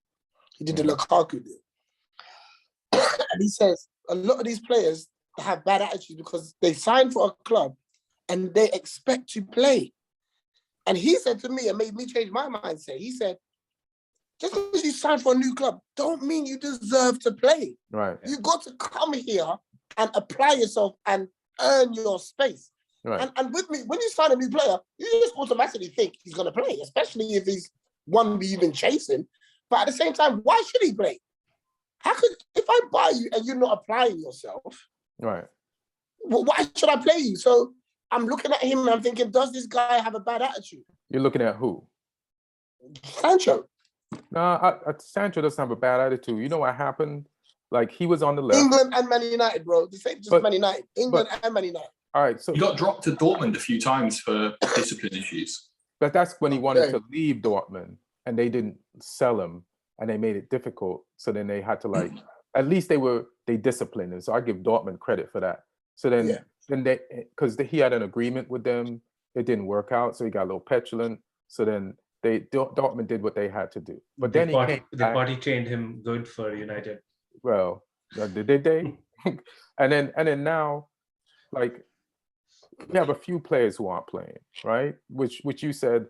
He did the Lukaku deal, and he says a lot of these players have bad attitudes because they sign for a club and they expect to play. And he said to me, and made me change my mindset. He said, just because you sign for a new club, don't mean you deserve to play. Right. You got to come here and apply yourself and earn your space. Right. And with me, when you sign a new player, you just automatically think he's going to play, especially if he's one you've been chasing. But at the same time, why should he play? If I buy you and you're not applying yourself, right? Well, why should I play you? So I'm looking at him and I'm thinking, does this guy have a bad attitude? You're looking at who? Sancho. No, Sancho doesn't have a bad attitude. You know what happened? Like, he was on the left. England and Man United, bro. The same, just Man United. England and Man United. All right, so he got dropped to Dortmund a few times for discipline issues. But that's when he wanted to leave Dortmund, and they didn't sell him, and they made it difficult. So then they had to at least they disciplined him. So I give Dortmund credit for that. So then because he had an agreement with them, it didn't work out. So he got a little petulant. So then Dortmund did what they had to do. But then the party trained him good for United. Well, did they? and then now, like, we have a few players who aren't playing, right? Which you said,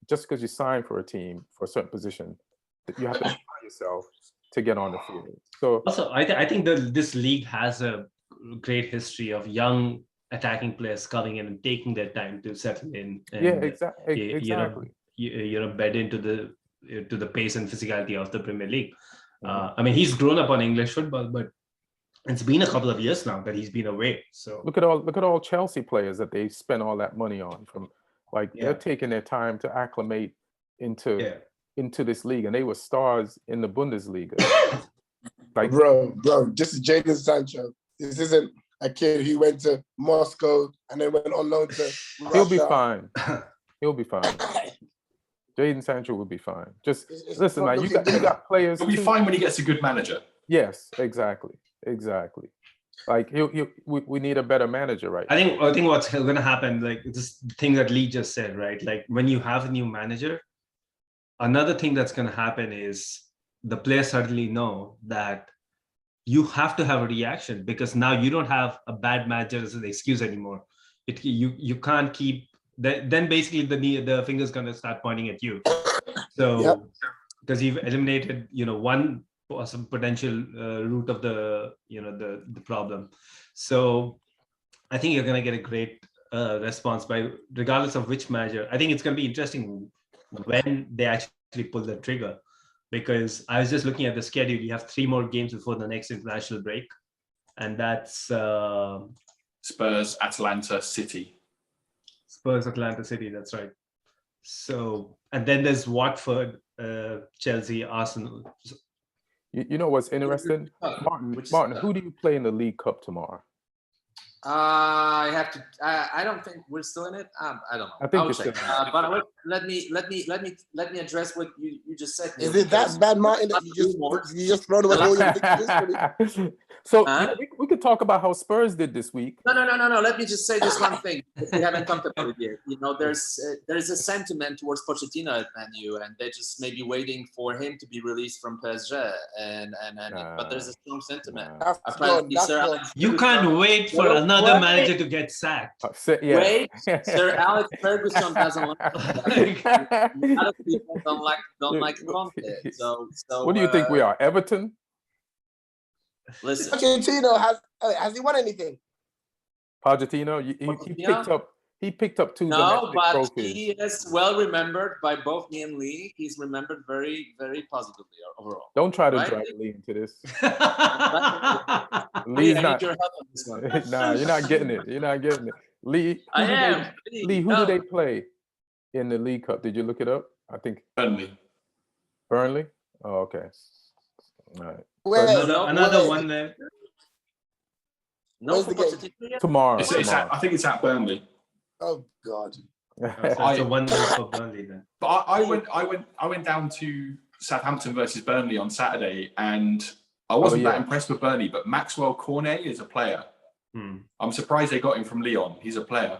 just because you sign for a team for a certain position, that you have to apply yourself to get on the field. So also, I think this league has a great history of young attacking players coming in and taking their time to settle in. And, exactly. Bed into the pace and physicality of the Premier League. I mean, he's grown up on English football, but it's been a couple of years now that he's been away. So look at all Chelsea players that they spent all that money on. They're taking their time to acclimate into this league, and they were stars in the Bundesliga. Bro, this is Jadon Sancho. This isn't a kid who went to Moscow and then went on loan to Russia. He'll be fine. He'll be fine. Jadon Sancho will be fine. Just listen, man. You got players. He'll be fine when he gets a good manager. Yes, exactly. Like we need a better manager, right? I think what's going to happen, like this thing that Lee just said, right? Like when you have a new manager, another thing that's going to happen is the players suddenly know that you have to have a reaction, because now you don't have a bad manager as an excuse anymore. You can't keep. Then basically the finger's going to start pointing at you. So because you've eliminated one potential root of the problem. So I think you're going to get a great response regardless of which manager. I think it's going to be interesting when they actually pull the trigger, because I was just looking at the schedule. You have 3 more games before the next international break, and that's Spurs, Atalanta, City. Spurs, Atlanta, City. That's right. So, and then there's Watford, Chelsea, Arsenal. You know what's interesting, Martin? Who do you play in the League Cup tomorrow? I have to. I don't think we're still in it. I don't know. I think it's still. But let me address what you just said. Is it that bad, Martin? That you just thrown away all your pictures? So we could talk about how Spurs did this week. No. Let me just say this one thing. We haven't talked about it yet. There's a sentiment towards Pochettino at Man U, and they're just maybe waiting for him to be released from PSG. But there's a strong sentiment. You can't wait for another manager to get sacked. Wait, Sir Alex Ferguson doesn't like that. A lot of people don't like Conte. So what do you think we are, Everton? Listen, Pochettino has he won anything? Pochettino, he picked up 2 domestic trophies. He is well remembered by both me and Lee. He's remembered very, very positively overall. Don't try to drag Lee into this. Lee's not. Your help on this one. Nah, you're not getting it. Lee, who do they play in the League Cup? Did you look it up? I think Burnley. Oh, okay. All right. Another one there. No, tomorrow. I think it's at Burnley. Oh God. That's a 1-0 for Burnley then. But I went down to Southampton versus Burnley on Saturday, and I wasn't that impressed with Burnley, but Maxwell Cornet is a player. I'm surprised they got him from Lyon. He's a player.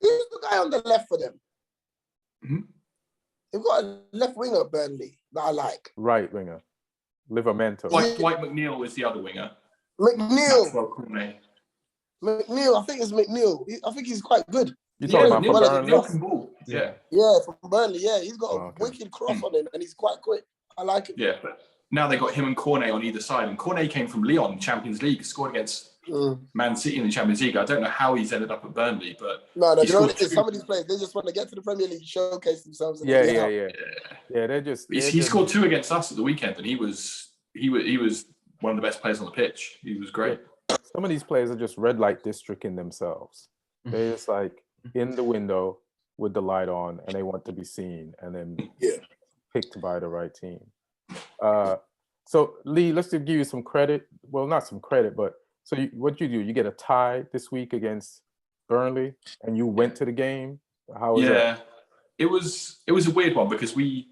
Who's the guy on the left for them? Mm-hmm. They've got a left winger at Burnley that I like. Right winger. Livramento. Dwight McNeil is the other winger. McNeil. Maxwell Cornet. McNeil, I think it's McNeil. I think he's quite good. You're talking about from Burnley? Yeah, from Burnley. Yeah, he's got a wicked cross on him, and he's quite quick. I like him. Yeah, but now they got him and Cornet on either side, and Cornet came from Lyon, Champions League, scored against Man City in the Champions League. I don't know how he's ended up at Burnley, but no, you know, some of these players, they just want to get to the Premier League, showcase themselves. Yeah. They're just. He scored 2 against us at the weekend, and he was one of the best players on the pitch. He was great. Some of these players are just red light districting themselves. They're just like in the window with the light on, and they want to be seen, and then picked by the right team. So Lee, let's give you some credit. Well, not some credit, but so what you do? You get a tie this week against Burnley, and you went to the game. How was that? It was a weird one because we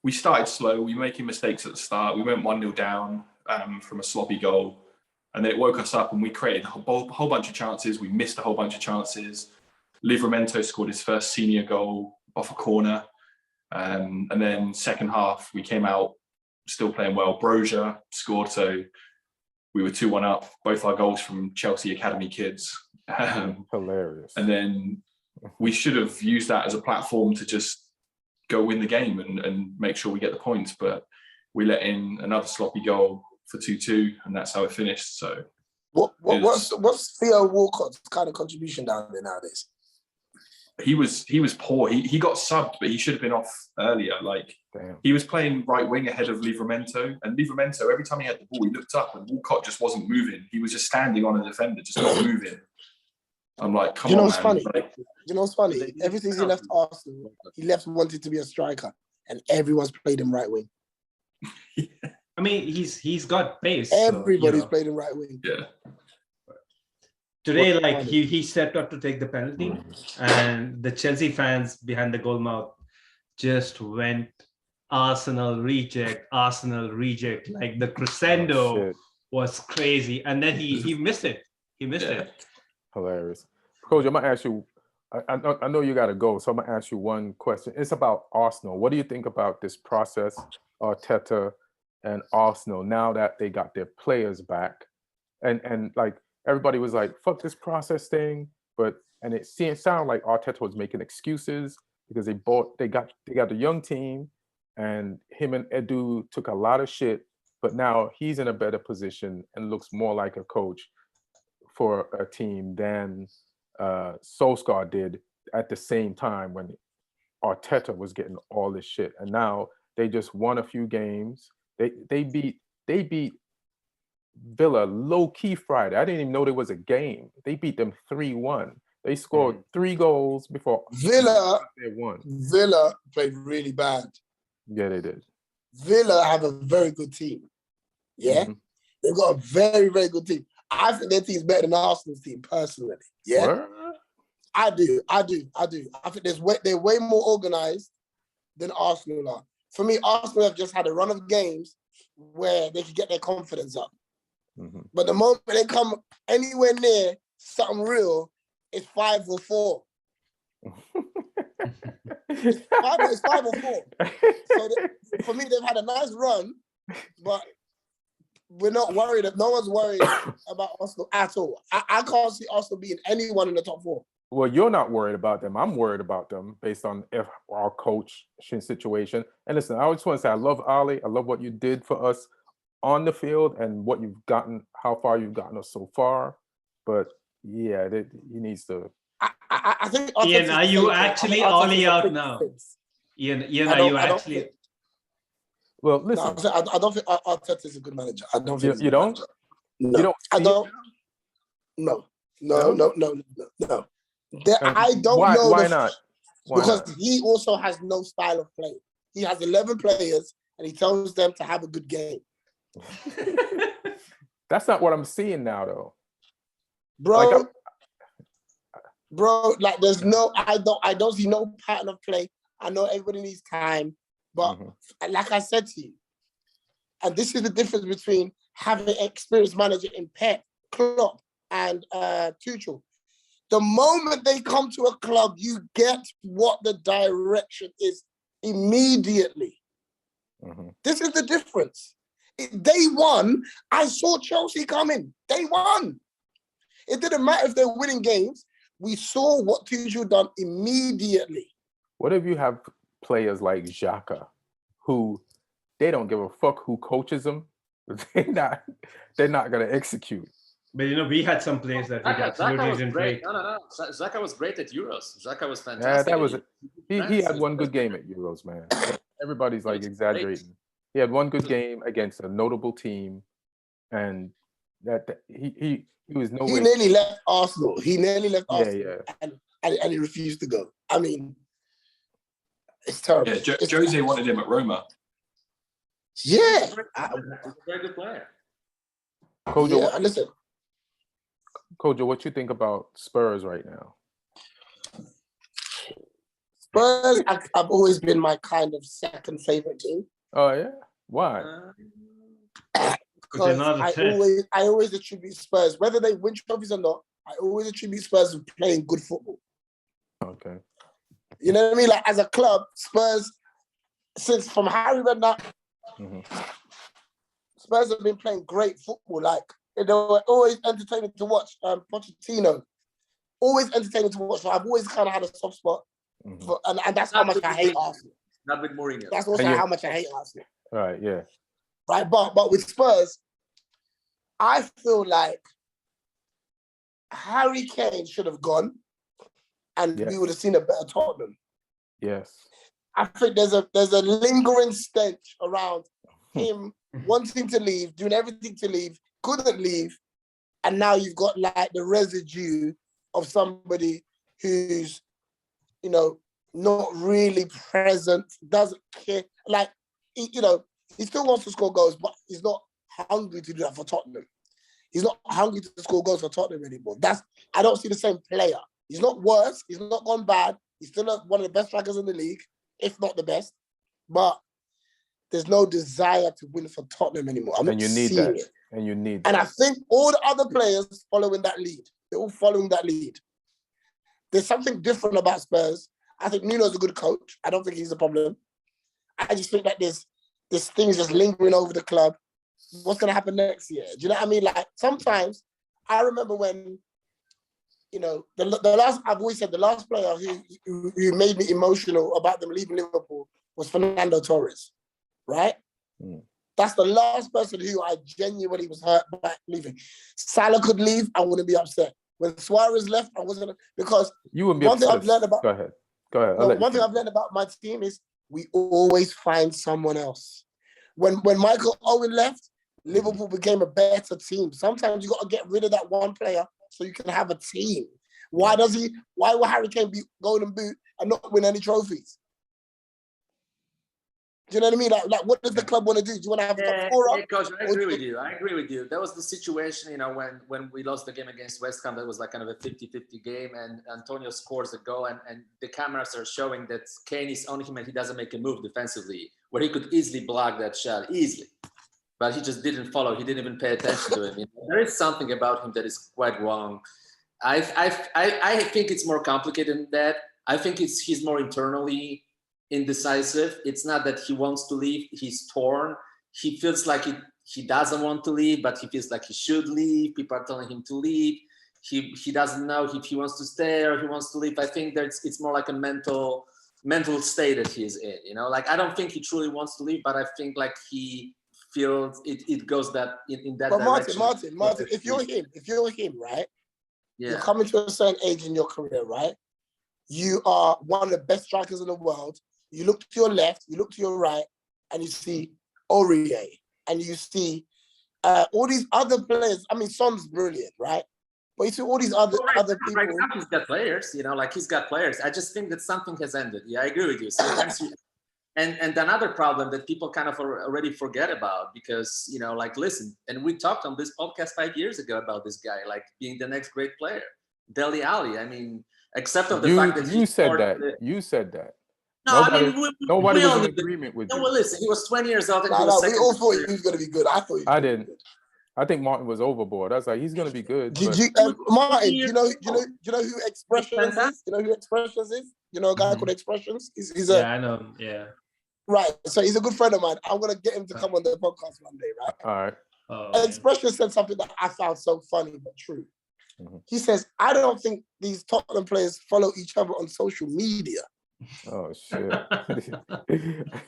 started slow. We were making mistakes at the start. We went 1-0 down from a sloppy goal. And then it woke us up and we created a whole bunch of chances. We missed a whole bunch of chances. Livramento scored his first senior goal off a corner. And then second half, we came out still playing well. Brozier scored, so we were 2-1 up. Both our goals from Chelsea Academy kids. Hilarious. And then we should have used that as a platform to just go win the game and make sure we get the points. But we let in another sloppy goal for 2-2, and that's how it finished. So, what's Theo Walcott's kind of contribution down there nowadays? He was poor. He got subbed, but he should have been off earlier. He was playing right wing ahead of Livramento, and Livramento, every time he had the ball, he looked up, and Walcott just wasn't moving. He was just standing on a defender, just not moving. I'm like, come on, man. Funny? You know what's funny? Ever since he left Arsenal, he left wanting to be a striker, and everyone's played him right wing. I mean, he's got pace. Everybody's played him right wing. Yeah. Today, he stepped up to take the penalty, and the Chelsea fans behind the goal mouth just went Arsenal reject. Like the crescendo was crazy, and then he missed it. He missed it. Hilarious. Coach, I'm gonna ask you. I know you got to go, so I'm gonna ask you one question. It's about Arsenal. What do you think about this process, Arteta and Arsenal, now that they got their players back, and like everybody was like, "Fuck this process thing," and it sounded like Arteta was making excuses because they got the young team, and him and Edu took a lot of shit, but now he's in a better position and looks more like a coach for a team than Solskjær did at the same time when Arteta was getting all this shit, and now they just won a few games. They beat Villa low key Friday. I didn't even know there was a game. They beat them 3-1. They scored 3 goals before Villa. They won. Villa played really bad. Yeah, they did. Villa have a very good team. Yeah, they've got a very, very good team. I think their team's better than Arsenal's team personally. Yeah, what? I do. I think they're way more organized than Arsenal are. For me, Arsenal have just had a run of games where they can get their confidence up. But the moment they come anywhere near something real, it's 5 or 4. It's 5 or 4. So for me, they've had a nice run, but we're not worried. No one's worried about Arsenal at all. I can't see Arsenal beating anyone in the top 4. Well, you're not worried about them. I'm worried about them based on our coach situation. And listen, I just want to say I love Ali. I love what you did for us on the field and what you've gotten, how far you've gotten us so far. But yeah, he needs to. I think. Ian, are you actually Ali out now? Ian, are you actually? Well, listen. No, I don't think Arteta is a good manager. I don't think you don't. No, you don't. I don't. No. I don't know. Why not? Because he also has no style of play. He has 11 players and he tells them to have a good game. That's not what I'm seeing now, though. Bro, there's no, I don't see no pattern of play. I know everybody needs time, But like I said to you, and this is the difference between having an experienced manager in Pep, Klopp, and Tuchel. The moment they come to a club, you get what the direction is immediately. This is the difference. Day one, I saw Chelsea coming. Day one. It didn't matter if they're winning games. We saw what Tuchel done immediately. What if you have players like Xhaka, who they don't give a fuck who coaches them? They're not gonna execute. But we had some players that we absolutely didn't rate. No. Xhaka was great at Euros. Xhaka was fantastic. Yeah, that was it. He had one good game at Euros, man. Everybody's like exaggerating. Great. He had one good game against a notable team, and that he was nowhere. He nearly left Arsenal. Yeah. And he refused to go. I mean, it's terrible. Yeah, Jose wanted him at Roma. Yeah. He's a very good player. Kojo, listen. Kojo, what you think about Spurs right now? Spurs, I've always been my kind of second favorite team. Oh yeah? Why? Because I always attribute Spurs, whether they win trophies or not, I always attribute Spurs to playing good football. Okay. You know what I mean? Like as a club, Spurs, since from Harry Redknapp, Spurs have been playing great football. Like they were always entertaining to watch. Pochettino, always entertaining to watch. So I've always kind of had a soft spot, for, and that's how much I hate Arsenal. Not with Mourinho. That's also how much I hate Arsenal. Right. Yeah. Right, but with Spurs, I feel like Harry Kane should have gone, and we would have seen a better Tottenham. Yes. I think there's a lingering stench around him wanting to leave, doing everything to leave, couldn't leave, and now you've got like the residue of somebody who's, not really present, doesn't care. Like, he still wants to score goals, but he's not hungry to do that for Tottenham. He's not hungry to score goals for Tottenham anymore. I don't see the same player. He's not worse. He's not gone bad. He's still one of the best strikers in the league, if not the best. But there's no desire to win for Tottenham anymore. And you need that. And I think all the other players following that lead. They're all following that lead. There's something different about Spurs. I think Nuno's a good coach. I don't think he's a problem. I just think that this thing is just lingering over the club. What's going to happen next year? Do you know what I mean? Like, sometimes, I remember when, I've always said the last player who made me emotional about them leaving Liverpool was Fernando Torres, right? That's the last person who I genuinely was hurt by leaving. Salah could leave, I wouldn't be upset. When Suarez left, I wasn't, because you wouldn't be upset. Thing I've learned about, Go ahead. One thing I've learned about my team is we always find someone else. When Michael Owen left, Liverpool became a better team. Sometimes you got to get rid of that one player so you can have a team. Why will Harry Kane be Golden Boot and not win any trophies? Do you know what I mean? Like what does the club want to do? Do you want to have a top scorer? Yeah, Coach, I agree with you. That was the situation, when we lost the game against West Ham, that was like kind of a 50-50 game, and Antonio scores a goal, and the cameras are showing that Kane is on him and he doesn't make a move defensively, where he could easily block that shot, easily. But he just didn't follow. He didn't even pay attention to him. There is something about him that is quite wrong. I think it's more complicated than that. I think he's more internally indecisive. It's not that he wants to leave. He's torn. He feels like he doesn't want to leave, but he feels like he should leave. People are telling him to leave. He doesn't know if he wants to stay or he wants to leave. I think that it's more like a mental state that he's in. Like, I don't think he truly wants to leave, but I think like he feels it goes that in that direction. Martin, if you're him, right? Yeah. You're coming to a certain age in your career, right? You are one of the best strikers in the world. You look to your left, you look to your right, and you see Aurier, and you see all these other players. I mean, Son's brilliant, right? But you see all these other people. Right now he's got players, he's got players. I just think that something has ended. Yeah, I agree with you. Sometimes and another problem that people kind of already forget about, because, listen, and we talked on this podcast 5 years ago about this guy, like being the next great player, Dele Alli. I mean, except of the fact that you said that. No, nobody, I mean, nobody we was all in knew agreement with No, you. well, listen, he was 20 years old. And No, we all thought he was going to be good. I thought he was didn't. Good. I think Martin was overboard. I was like, he's going to be good. Did but... you, Martin? Do you know who Expressions is? You know who Expressions is? You know a guy called Expressions? He's I know. Yeah. Right. So he's a good friend of mine. I'm gonna get him to come on the podcast one day, right? All right. Expressions said something that I found so funny but true. He says, I don't think these Tottenham players follow each other on social media. Oh shit.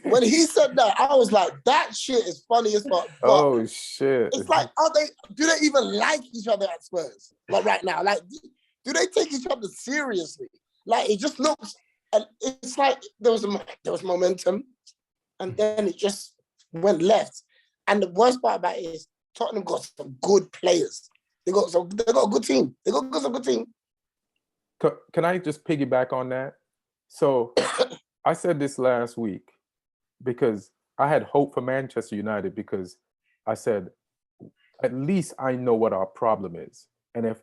When he said that, I was like, that shit is funny as fuck. Oh shit. It's like, do they even like each other at Spurs? Like right now, like, do they take each other seriously? Like, it just looks, and it's like there was momentum, and then it just went left. And the worst part about it is Tottenham got some good players. They got a good team. They got some good team. Can I just piggyback on that? So I said this last week because I had hope for Manchester United, because I said, at least I know what our problem is. And if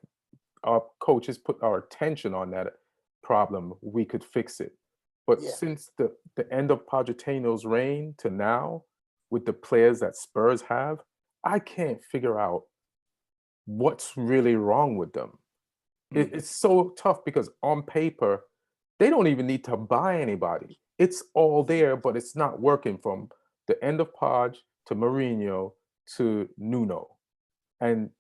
our coaches put our attention on that problem, we could fix it. But since the end of Pochettino's reign to now, with the players that Spurs have, I can't figure out what's really wrong with them. It's so tough because on paper, they don't even need to buy anybody. It's all there, but it's not working from the end of Podge to Mourinho to Nuno. And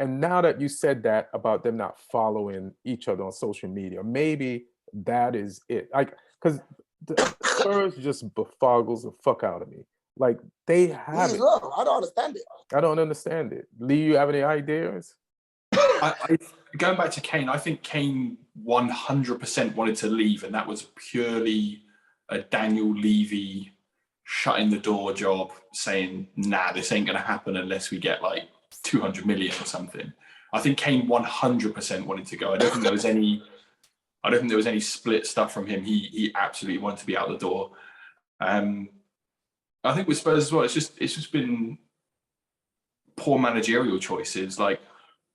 now that you said that about them not following each other on social media, maybe that is it. Like, because the Spurs just befuggles the fuck out of me. Like, they have it. I don't understand it. I don't understand it. Lee, you have any ideas? Going back to Kane, I think Kane 100% wanted to leave, and that was purely a Daniel Levy shutting the door job, saying, nah, this ain't going to happen unless we get like 200 million or something. I think Kane 100% wanted to go. I don't think there was any split stuff from him. He absolutely wanted to be out the door. I think with Spurs as well, it's just been poor managerial choices. Like,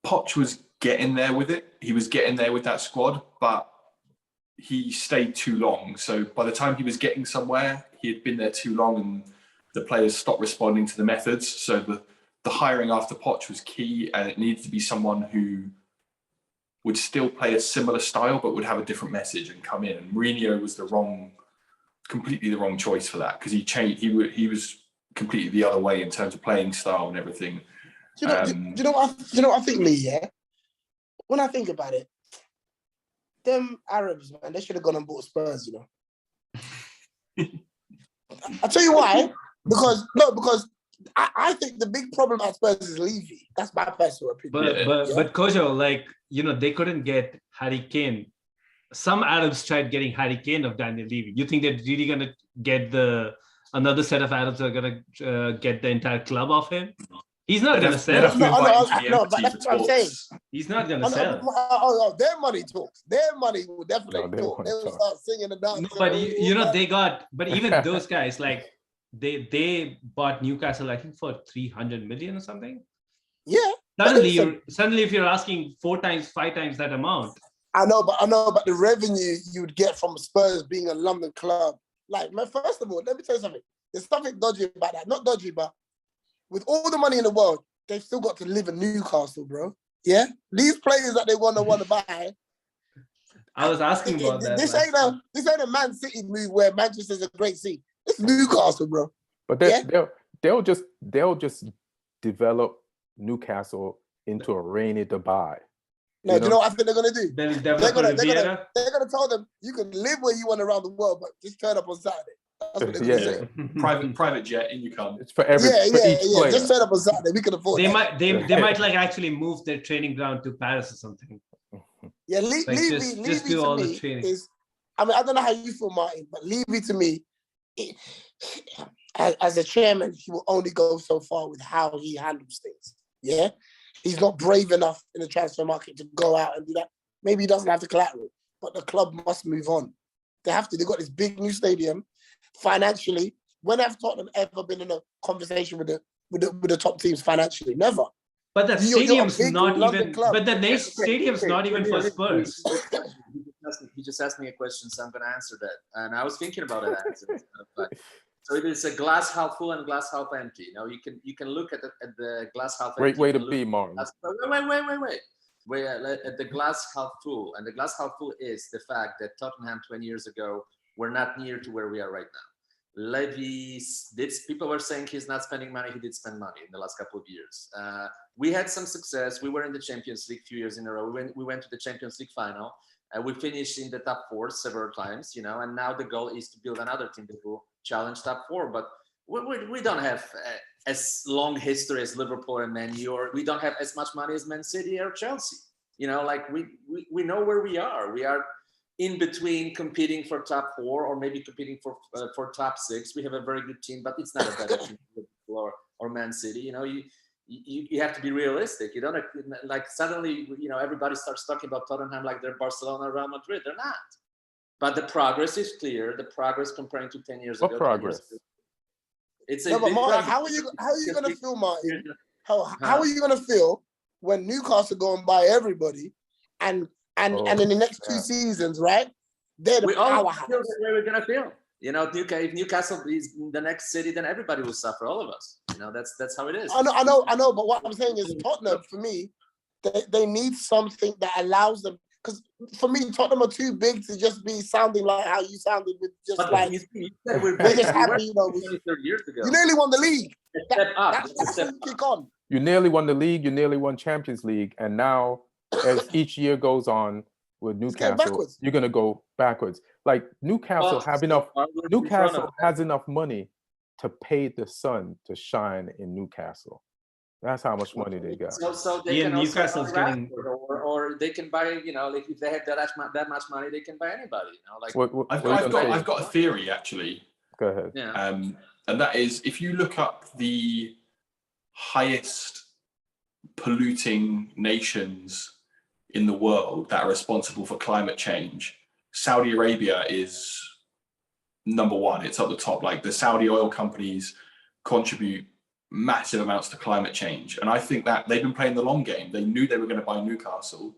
Poch was getting there with it. He was getting there with that squad, but he stayed too long. So by the time he was getting somewhere, he had been there too long, and the players stopped responding to the methods. So the hiring after Poch was key, and it needed to be someone who would still play a similar style, but would have a different message and come in. And Mourinho was completely the wrong choice for that, because he changed. He was completely the other way in terms of playing style and everything. Do you know what I think, Lee? Yeah, when I think about it, them Arabs, man, they should have gone and bought Spurs. You know, I'll tell you why. Because I think the big problem at Spurs is Levy. That's my personal opinion. But Kojo, like, you know, they couldn't get Harry Kane. Some Arabs tried getting Harry Kane of Daniel Levy. You think they're really going to get another set of Arabs that are going to get the entire club off him? He's not going to sell. No, but that's what I'm saying. He's not going to sell. Oh, their money talks. Their money will definitely talk. They will start singing and dancing. No, but you know, but even those guys, like, they bought Newcastle, I think, for 300 million or something. Yeah. Suddenly, if you're asking 4 times, 5 times that amount. I know, but the revenue you would get from Spurs being a London club, like, man, first of all, let me tell you something. There's something dodgy about that. Not dodgy, but with all the money in the world, they've still got to live in Newcastle, bro. Yeah? These players that they want to buy. I was asking about that. This ain't a Man City move where Manchester's a great city. It's Newcastle, bro. But they'll just develop Newcastle into a rainy Dubai. No, do you know what I think they're going to do? They're going to tell them, you can live where you want around the world, but just turn up on Saturday. That's what they're going to say. Private jet, in you come. It's for each player. Just turn up on Saturday. We can afford that. They might like actually move their training ground to Paris or something. Yeah, Levy just do all the training. I mean, I don't know how you feel, Martin, but Levy to me, as a chairman, he will only go so far with how he handles things. Yeah? He's not brave enough in the transfer market to go out and do that. Maybe he doesn't have the collateral, but the club must move on. They have to. They've got this big new stadium. Financially, when have Tottenham ever been in a conversation with the top teams financially? Never. But the stadium's not even for Spurs. he just asked me a question, so I'm going to answer that. And I was thinking about that answer. So it is a glass half full and glass half empty. You know, you can look at the glass half empty. Great way to be, Martin. Wait. At the glass half full, and the glass half full is the fact that Tottenham 20 years ago were not near to where we are right now. People were saying he's not spending money. He did spend money in the last couple of years. We had some success. We were in the Champions League a few years in a row. We went to the Champions League final. We finished in the top 4 several times, you know, and now the goal is to build another team that will challenge top 4. But we don't have as long history as Liverpool and Man U, or we don't have as much money as Man City or Chelsea. You know, like we know where we are. We are in between competing for top 4 or maybe competing for top 6. We have a very good team, but it's not a better team than Liverpool or Man City. You know, you have to be realistic. You don't have, like suddenly, you know, everybody starts talking about Tottenham like they're Barcelona or Real Madrid. They're not. But the progress is clear. The progress comparing to 10 years ago. What progress? It's a but Martin, how are you going to feel, Martin? How are you going to feel when Newcastle go and buy everybody, and in the next 2 seasons, right? They're the powerhouse. Feel the way we're going to feel. You know, if Newcastle is the next city, then everybody will suffer. All of us. You know, that's how it is. I know. But what I'm saying is, Tottenham, for me, they need something that allows them. Because for me, Tottenham are too big to just be sounding like how you sounded with just but like they're just happy, you know. 30 years ago. You nearly won the league. That's how you kick on. You nearly won the league. You nearly won Champions League, and now, as each year goes on with Newcastle, you're gonna go backwards. Like Newcastle Newcastle has enough money to pay the sun to shine in Newcastle. That's how much money they got. So they can Newcastle's getting, or they can buy. You know, like if they have that much money, they can buy anybody. You know, like I've got a theory actually. Go ahead. Yeah. And that is, if you look up the highest polluting nations in the world that are responsible for climate change, Saudi Arabia is number 1. It's up the top. Like the Saudi oil companies contribute massive amounts to climate change, and I think that they've been playing the long game. They knew they were going to buy Newcastle.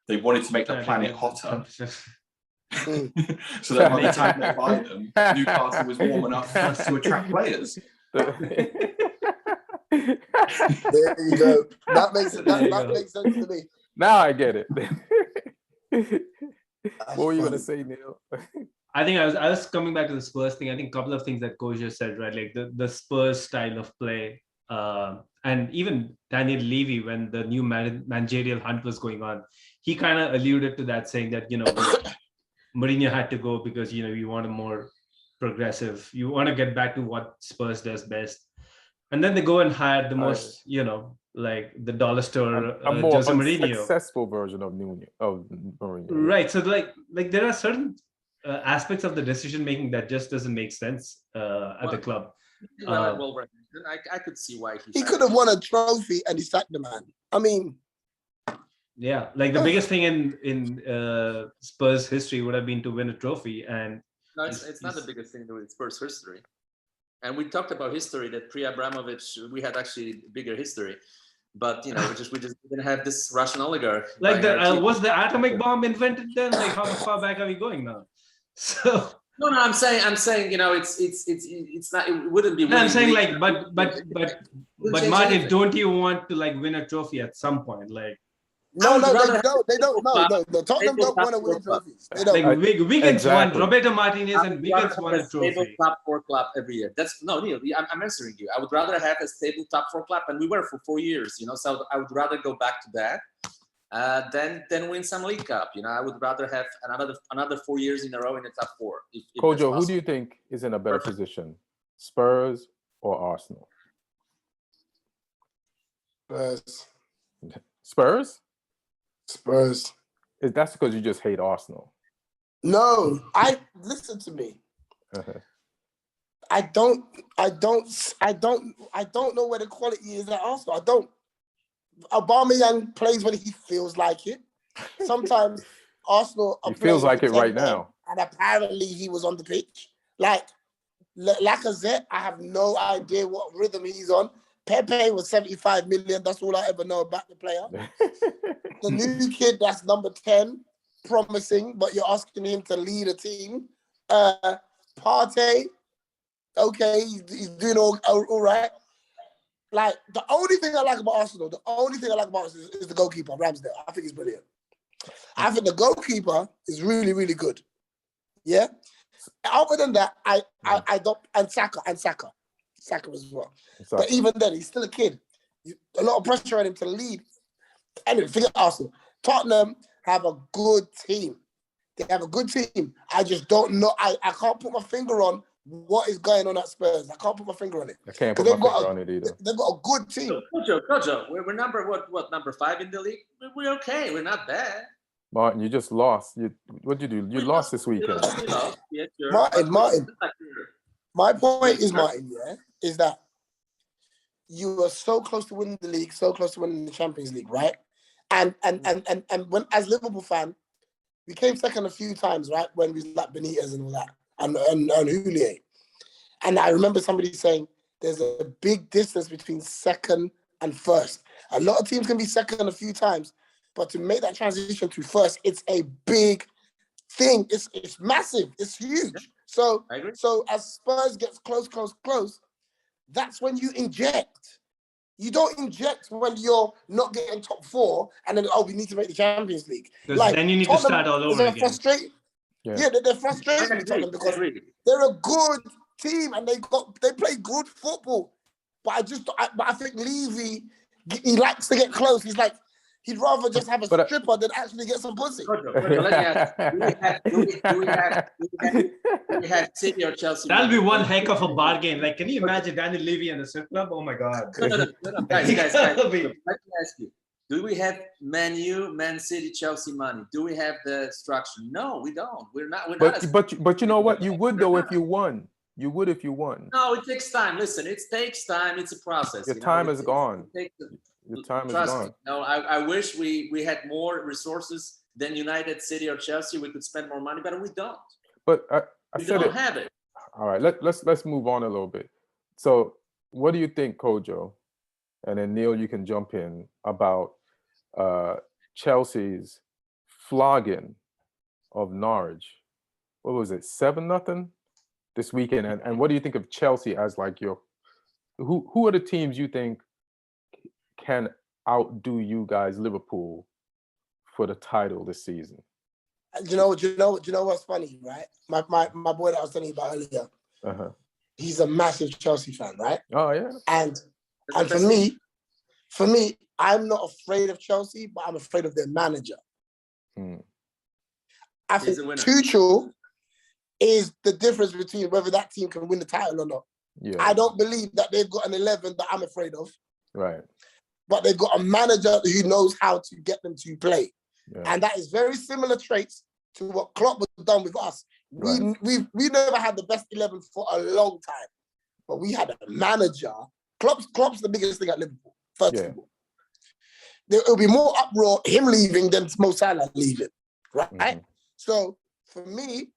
They wanted to make the planet hotter, so that by the time they buy them, Newcastle was warm enough to attract players. There you go. That makes sense to me. Now I get it. What were you going to say, Neil? I think I was coming back to the Spurs thing. I think a couple of things that Coach just said, right? Like the Spurs style of play, and even Daniel Levy, when the new managerial hunt was going on, he kind of alluded to that, saying that, you know, Mourinho had to go because, you know, you want a more progressive, you want to get back to what Spurs does best. And then they go and hire the most, you know, like the dollar store a more Jose Mourinho, successful version of Mourinho. Right. So like there are certain aspects of the decision making that just doesn't make sense at the club. I could see why he could have won a trophy and he sacked the man. I mean, yeah, like the biggest thing in Spurs history would have been to win a trophy, and no, it's not the biggest thing in Spurs history. And we talked about history that pre-Abramovich we had actually bigger history, but you know we just didn't have this Russian oligarch. Like was the atomic bomb invented then? Like how far back are we going now? So no, I'm saying, you know, it's not. It wouldn't be. No, I'm saying like, but Martin, don't you want to like win a trophy at some point? Like, no, they don't. No, Tottenham don't want to win trophies. They don't. Like Wiggins won, Roberto Martinez and Wiggins won a trophy. Stable top 4 club every year. That's no, Neil. I'm answering you. I would rather have a stable top 4 club, and we were for 4 years. You know, so I would rather go back to that. Then win some League Cup. You know, I would rather have another 4 years in a row in the top 4. Kojo, who do you think is in a better position, Spurs or Arsenal? Spurs. That's because you just hate Arsenal. No, listen to me. I don't know where the quality is at Arsenal. I don't. Aubameyang plays when he feels like it. Sometimes Arsenal he feels like it right now. And apparently he was on the pitch. Like Lacazette, I have no idea what rhythm he's on. Pepe was 75 million. That's all I ever know about the player. The new kid, that's number 10. promising, but you're asking him to lead a team. Partey, okay, he's doing all right. Like, the only thing I like about Arsenal, is the goalkeeper, Ramsdale. I think he's brilliant. I think the goalkeeper is really, really good. Yeah? Other than that, I don't, and Saka as well. But even then, he's still a kid. A lot of pressure on him to lead. Anyway, forget Arsenal. Tottenham have a good team. They have a good team. I just don't know. I can't put my finger on what is going on at Spurs. I can't put my finger on it. I can't put my finger on it either. They've got a good team. Kojo, we're number 5 in the league? We're okay. We're not bad. Martin, you just lost. What'd you do? You lost this weekend. Yeah, sure. Martin. My point is, Martin, is that you are so close to winning the league, so close to winning the Champions League, right? And when, as Liverpool fan, we came second a few times, right? When we like Benitez and all that, and Houllier. And I remember somebody saying there's a big distance between second and first. A lot of teams can be second a few times, but to make that transition to first, it's a big thing. It's massive. It's huge. So as Spurs gets close, that's when you inject. You don't inject when you're not getting top 4 and then, we need to make the Champions League. Like, then you need Tottenham to start all over again. They're frustrated with Tottenham because they're a good team and they play good football. But I think Levy, he likes to get close. He's like, he'd rather just have a stripper than actually get some pussy. Let me ask, do we have City or Chelsea? That'll be one heck of a bargain. Like, can you imagine Daniel Levy and the strip club? Oh my God. No. Guys, let me ask you. Do we have Man U, Man City, Chelsea money? Do we have the structure? No, we don't. We're not. But you know what? You would though if you won. You would if you won. No, it takes time. Listen, it takes time. It's a process. Your time is gone. Your time is gone. No, I wish we had more resources than United, City, or Chelsea. We could spend more money, but we don't. But I said don't have it. All right, let's move on a little bit. So, what do you think, Kojo? And then Neil, you can jump in about Chelsea's flogging of Norwich. What was it, 7-0 this weekend? And what do you think of Chelsea as like your? Who are the teams you think can outdo you guys, Liverpool, for the title this season? You know what's funny, right? My boy that I was telling you about earlier, he's a massive Chelsea fan, right? Oh yeah. And for me, I'm not afraid of Chelsea, but I'm afraid of their manager. I think Tuchel is the difference between whether that team can win the title or not. Yeah. I don't believe that they've got an 11 that I'm afraid of. Right. But they've got a manager who knows how to get them to play. Yeah. And that is very similar traits to what Klopp has done with us. Right. We never had the best 11 for a long time, but we had a manager. Klopp's the biggest thing at Liverpool, first of all. There'll be more uproar him leaving than Mo Salah leaving, right? Mm-hmm. So for me,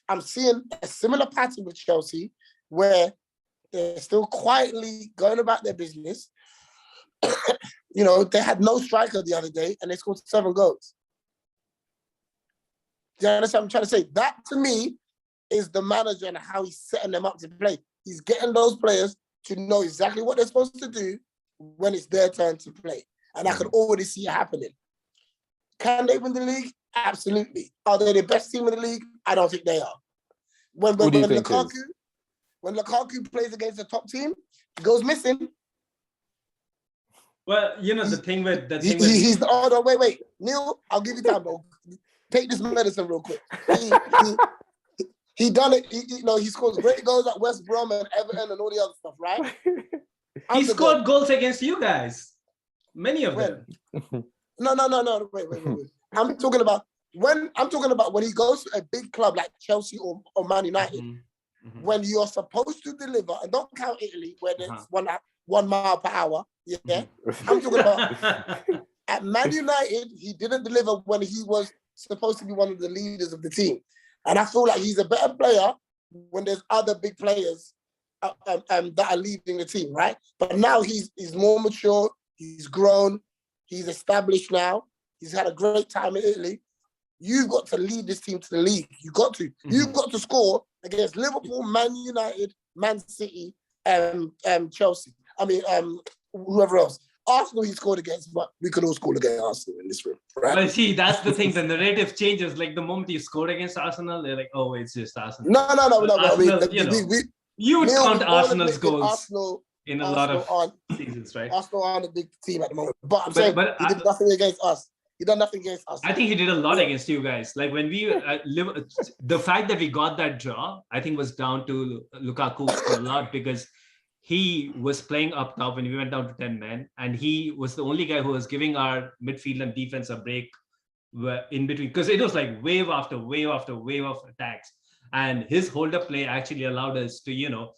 I'm seeing a similar pattern with Chelsea where they're still quietly going about their business. You know, they had no striker the other day and they scored 7 goals. Do you understand what I'm trying to say? That, to me, is the manager and how he's setting them up to play. He's getting those players to know exactly what they're supposed to do when it's their turn to play. And I can already see it happening. Can they win the league? Absolutely. Are they the best team in the league? I don't think they are. When Lukaku plays against the top team, he goes missing. Well, you know, the thing with... Wait. Neil, I'll give you time, bro. Take this medicine real quick. He done it. He scores great goals at West Brom and Everton and all the other stuff, right? He scored goals against you guys. Many of them. No. Wait. I'm talking about when he goes to a big club like Chelsea or Man United, when you're supposed to deliver, and don't count Italy where there's 1 mile per hour. Yeah. I'm talking about at Man United, he didn't deliver when he was supposed to be one of the leaders of the team. And I feel like he's a better player when there's other big players that are leading the team, right? But now he's more mature, he's grown, he's established now, he's had a great time in Italy. you've got to lead this team to the league. You got to. You've got to score against Liverpool, Man United, Man City, Chelsea. Whoever else. Arsenal he scored against, but we could all score against Arsenal in this room, right? Well, see, that's the thing. The narrative changes. Like the moment you scored against Arsenal, they're like, "Oh, it's just Arsenal." No. Arsenal, you would count Arsenal's goals Arsenal, in a lot of seasons, right? Arsenal aren't a big team at the moment, but I'm saying he did nothing against us. He done nothing against us. I think he did a lot against you guys. Like when we the fact that we got that draw, I think was down to Lukaku a lot because he was playing up top when we went down to 10 men, and he was the only guy who was giving our midfield and defense a break in between, because it was like wave after wave after wave of attacks, and his hold-up play actually allowed us to,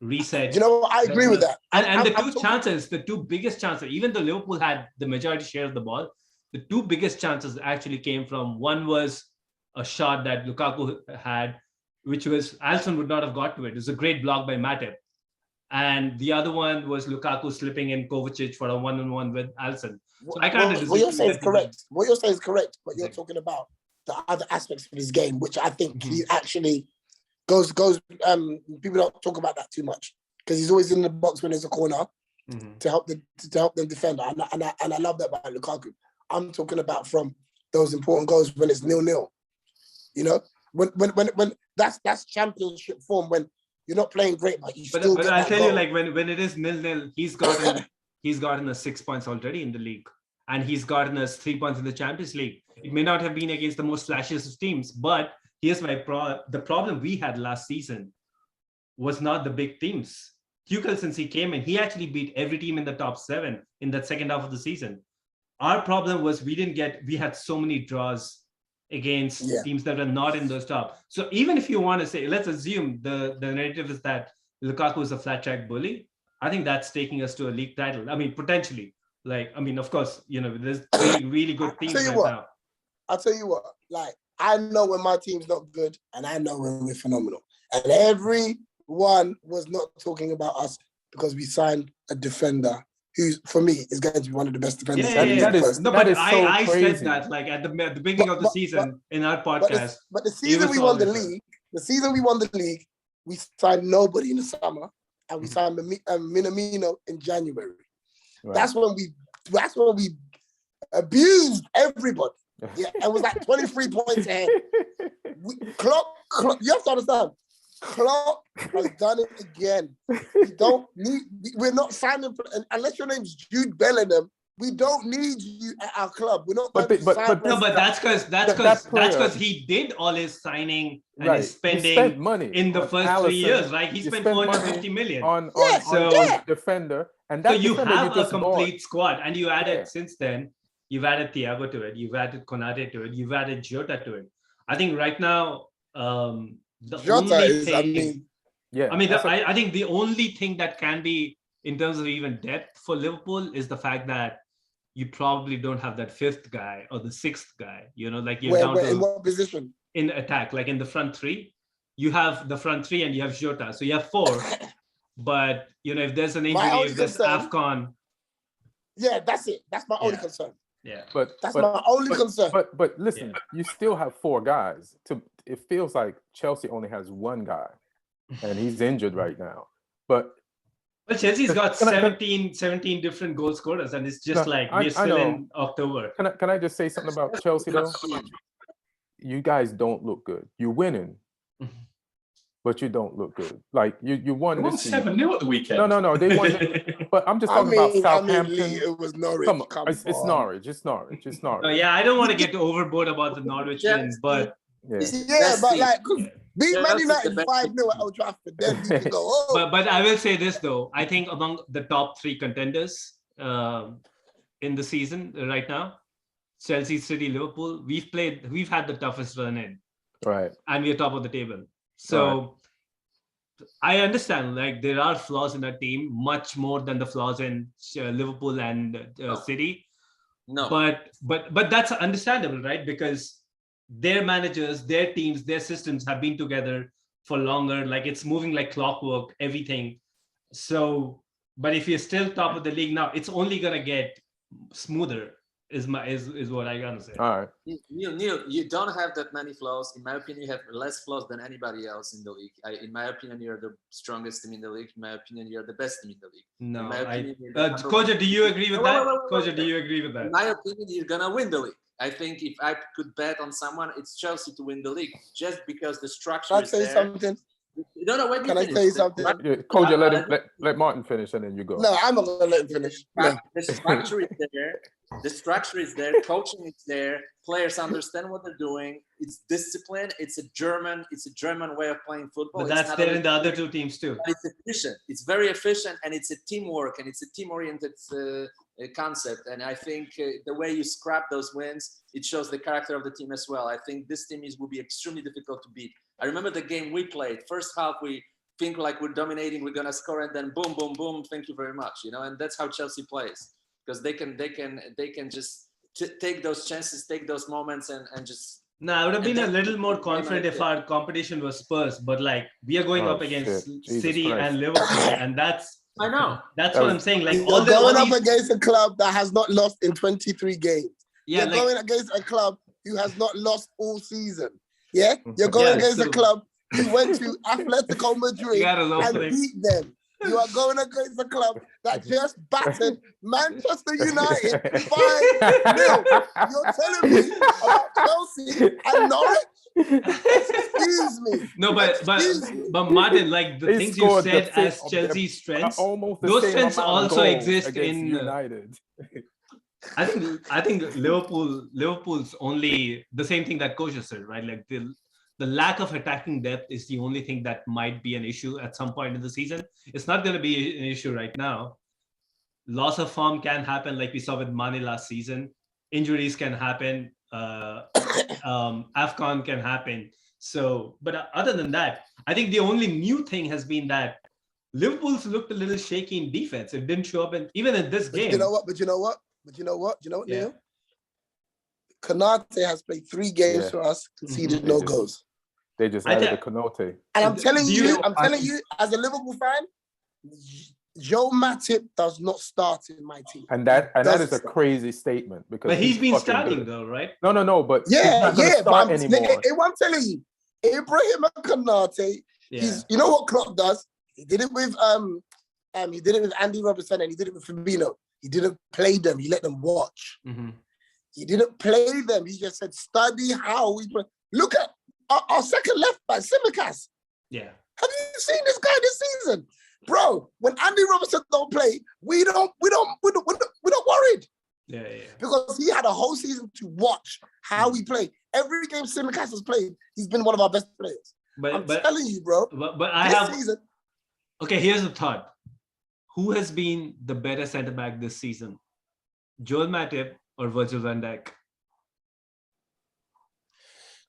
reset. You know, I agree with that. And the two biggest chances, even though Liverpool had the majority share of the ball, the two biggest chances actually came from, one was a shot that Lukaku had, which was Alisson would not have got to it. It was a great block by Matip. And the other one was Lukaku slipping in Kovacic for a one-on-one with Alisson. So I kind of what you're saying is correct. What you're saying is correct, but you're talking about the other aspects of his game, which I think he actually goes. People don't talk about that too much because he's always in the box when there's a corner to help them defend. And I love that about Lukaku. I'm talking about from those important goals when it's 0-0. When that's championship form, when you're not playing great, but you still. But I'll tell you, like when it is 0-0, he's gotten us 6 points already in the league, and he's gotten us 3 points in the Champions League. It may not have been against the most flashiest of teams, but here's the problem we had last season was not the big teams. Tuchel, since he came in, he actually beat every team in the top 7 in that second half of the season. Our problem was we had so many draws against teams that are not in those top. So even if you want to say, let's assume the narrative is that Lukaku is a flat track bully, I think that's taking us to a league title. I mean, potentially. Of course, there's really good teams right now. I'll tell you what, I know when my team's not good and I know when we're phenomenal. And everyone was not talking about us because we signed a defender who, for me, is going to be one of the best defenders. I said that at the beginning of the season in our podcast. But the season we won the league, we signed nobody in the summer, and we signed Minamino in January. Right. That's when we abused everybody. Yeah, and was like 23 points ahead. Klopp, you have to understand. Klopp has done it again. We're not signing, unless your name's Jude Bellingham, we don't need you at our club. We're not. But that's because he did all his signing and his spending money in the first Alisson, 3 years, right? He spent 450 million on defender, and so you have a complete squad, and you added since then. You've added Thiago to it. You've added Konate to it. You've added Jota to it. I think right now, the Jota only thing. I think the only thing that can be in terms of even depth for Liverpool is the fact that you probably don't have that fifth guy or the sixth guy. You're down to in what position? In attack, like in the front three. You have the front three and you have Jota, so you have 4. But if there's an injury, if there's AFCON. Yeah, that's it. That's my only concern. Yeah, but that's my only concern. But listen, you still have 4 guys. It feels like Chelsea only has 1 guy, and he's injured right now. But Chelsea's got 17 different goal scorers, and it's just we're still in October. Can I just say something about Chelsea though? You guys don't look good. You're winning, but you don't look good. Like you won this season. 7-0 at the weekend. No, they won. But I'm just talking about Southampton. It was Norwich. It's Norwich. It's Norwich. Oh, yeah, I don't want to get overboard about the Norwich wins, but beat Man United 5-0 at Old Trafford. Then you can go. But I will say this though. I think among the top 3 contenders in the season right now, Chelsea, City, Liverpool, we've had the toughest run in. Right. And we're top of the table. So I understand there are flaws in that team, much more than the flaws in Liverpool and City. No. But that's understandable, right? Because their managers, their teams, their systems have been together for longer. It's moving like clockwork, everything. So, but if you're still top of the league now, it's only gonna get smoother. Is what I gotta say. All right. Neil, you don't have that many flaws. In my opinion, you have less flaws than anybody else in the league. In my opinion, you're the strongest team in the league. In my opinion, you're the best team in the league. No, in my opinion, Koja, do you agree with that? Koja, do you agree with that? In my opinion, you're gonna win the league. I think if I could bet on someone, it's Chelsea to win the league, just because the structure is there. Can I say something? No, wait. Can I tell you something? Koja, let Martin finish and then you go. No, I'm not gonna let him finish. No. The structure is there. The structure is there. Coaching is there. Players understand what they're doing. It's discipline. It's a German way of playing football. But that's there in the other two teams too. It's efficient. It's very efficient, and it's a teamwork, and it's a team-oriented concept. And I think the way you scrap those wins, it shows the character of the team as well. I think this team will be extremely difficult to beat. I remember the game we played. First half, we think like we're dominating, we're gonna score, and then boom, boom, boom. Thank you very much. And that's how Chelsea plays, because they can just take those chances, take those moments, and just. No, I would have been a little more confident if our competition was Spurs, but like we are going up against City and Liverpool, and that's. I know. That's what I'm saying. Like you're going up against a club that has not lost in 23 games. Yeah, you're going against a club who has not lost all season. Yeah, you're going against a club who went to Atletico Madrid and beat them. You are going against a club that just battered Manchester United 5-0. You're telling me about Chelsea and Norwich? Excuse me. No, but Martin, like the things you said as Chelsea's strengths, those strengths also exist in United. I think Liverpool's only the same thing that Coach said, right? Like the lack of attacking depth is the only thing that might be an issue at some point in the season. It's not going to be an issue right now. Loss of form can happen, like we saw with Mane last season. Injuries can happen. AFCON can happen. So, but other than that, I think the only new thing has been that Liverpool's looked a little shaky in defense. It didn't show up even in this game. You know what, Neil? Konate has played 3 games for us, conceded no goals. They just added the Konate. And I'm telling you, as a Liverpool fan, Joe Matip does not start in my team. And that is a crazy statement because but he's been starting though, right? No, but yeah, but I'm telling you, Ibrahim Konate, you know what Klopp does? He did it with Andy Robertson and he did it with Firmino. He didn't play them, he let them watch. Mm-hmm. He didn't play them. He just said, study how we play. Look at our second left back, Tsimikas. Yeah. Have you seen this guy this season? Bro, when Andy Robertson don't play, we don't worried. Yeah. Because he had a whole season to watch how we play. Every game Tsimikas has played, he's been one of our best players. I'm telling you, bro. But this season. Okay, here's the thought. Who has been the better centre back this season? Joel Matip or Virgil van Dijk?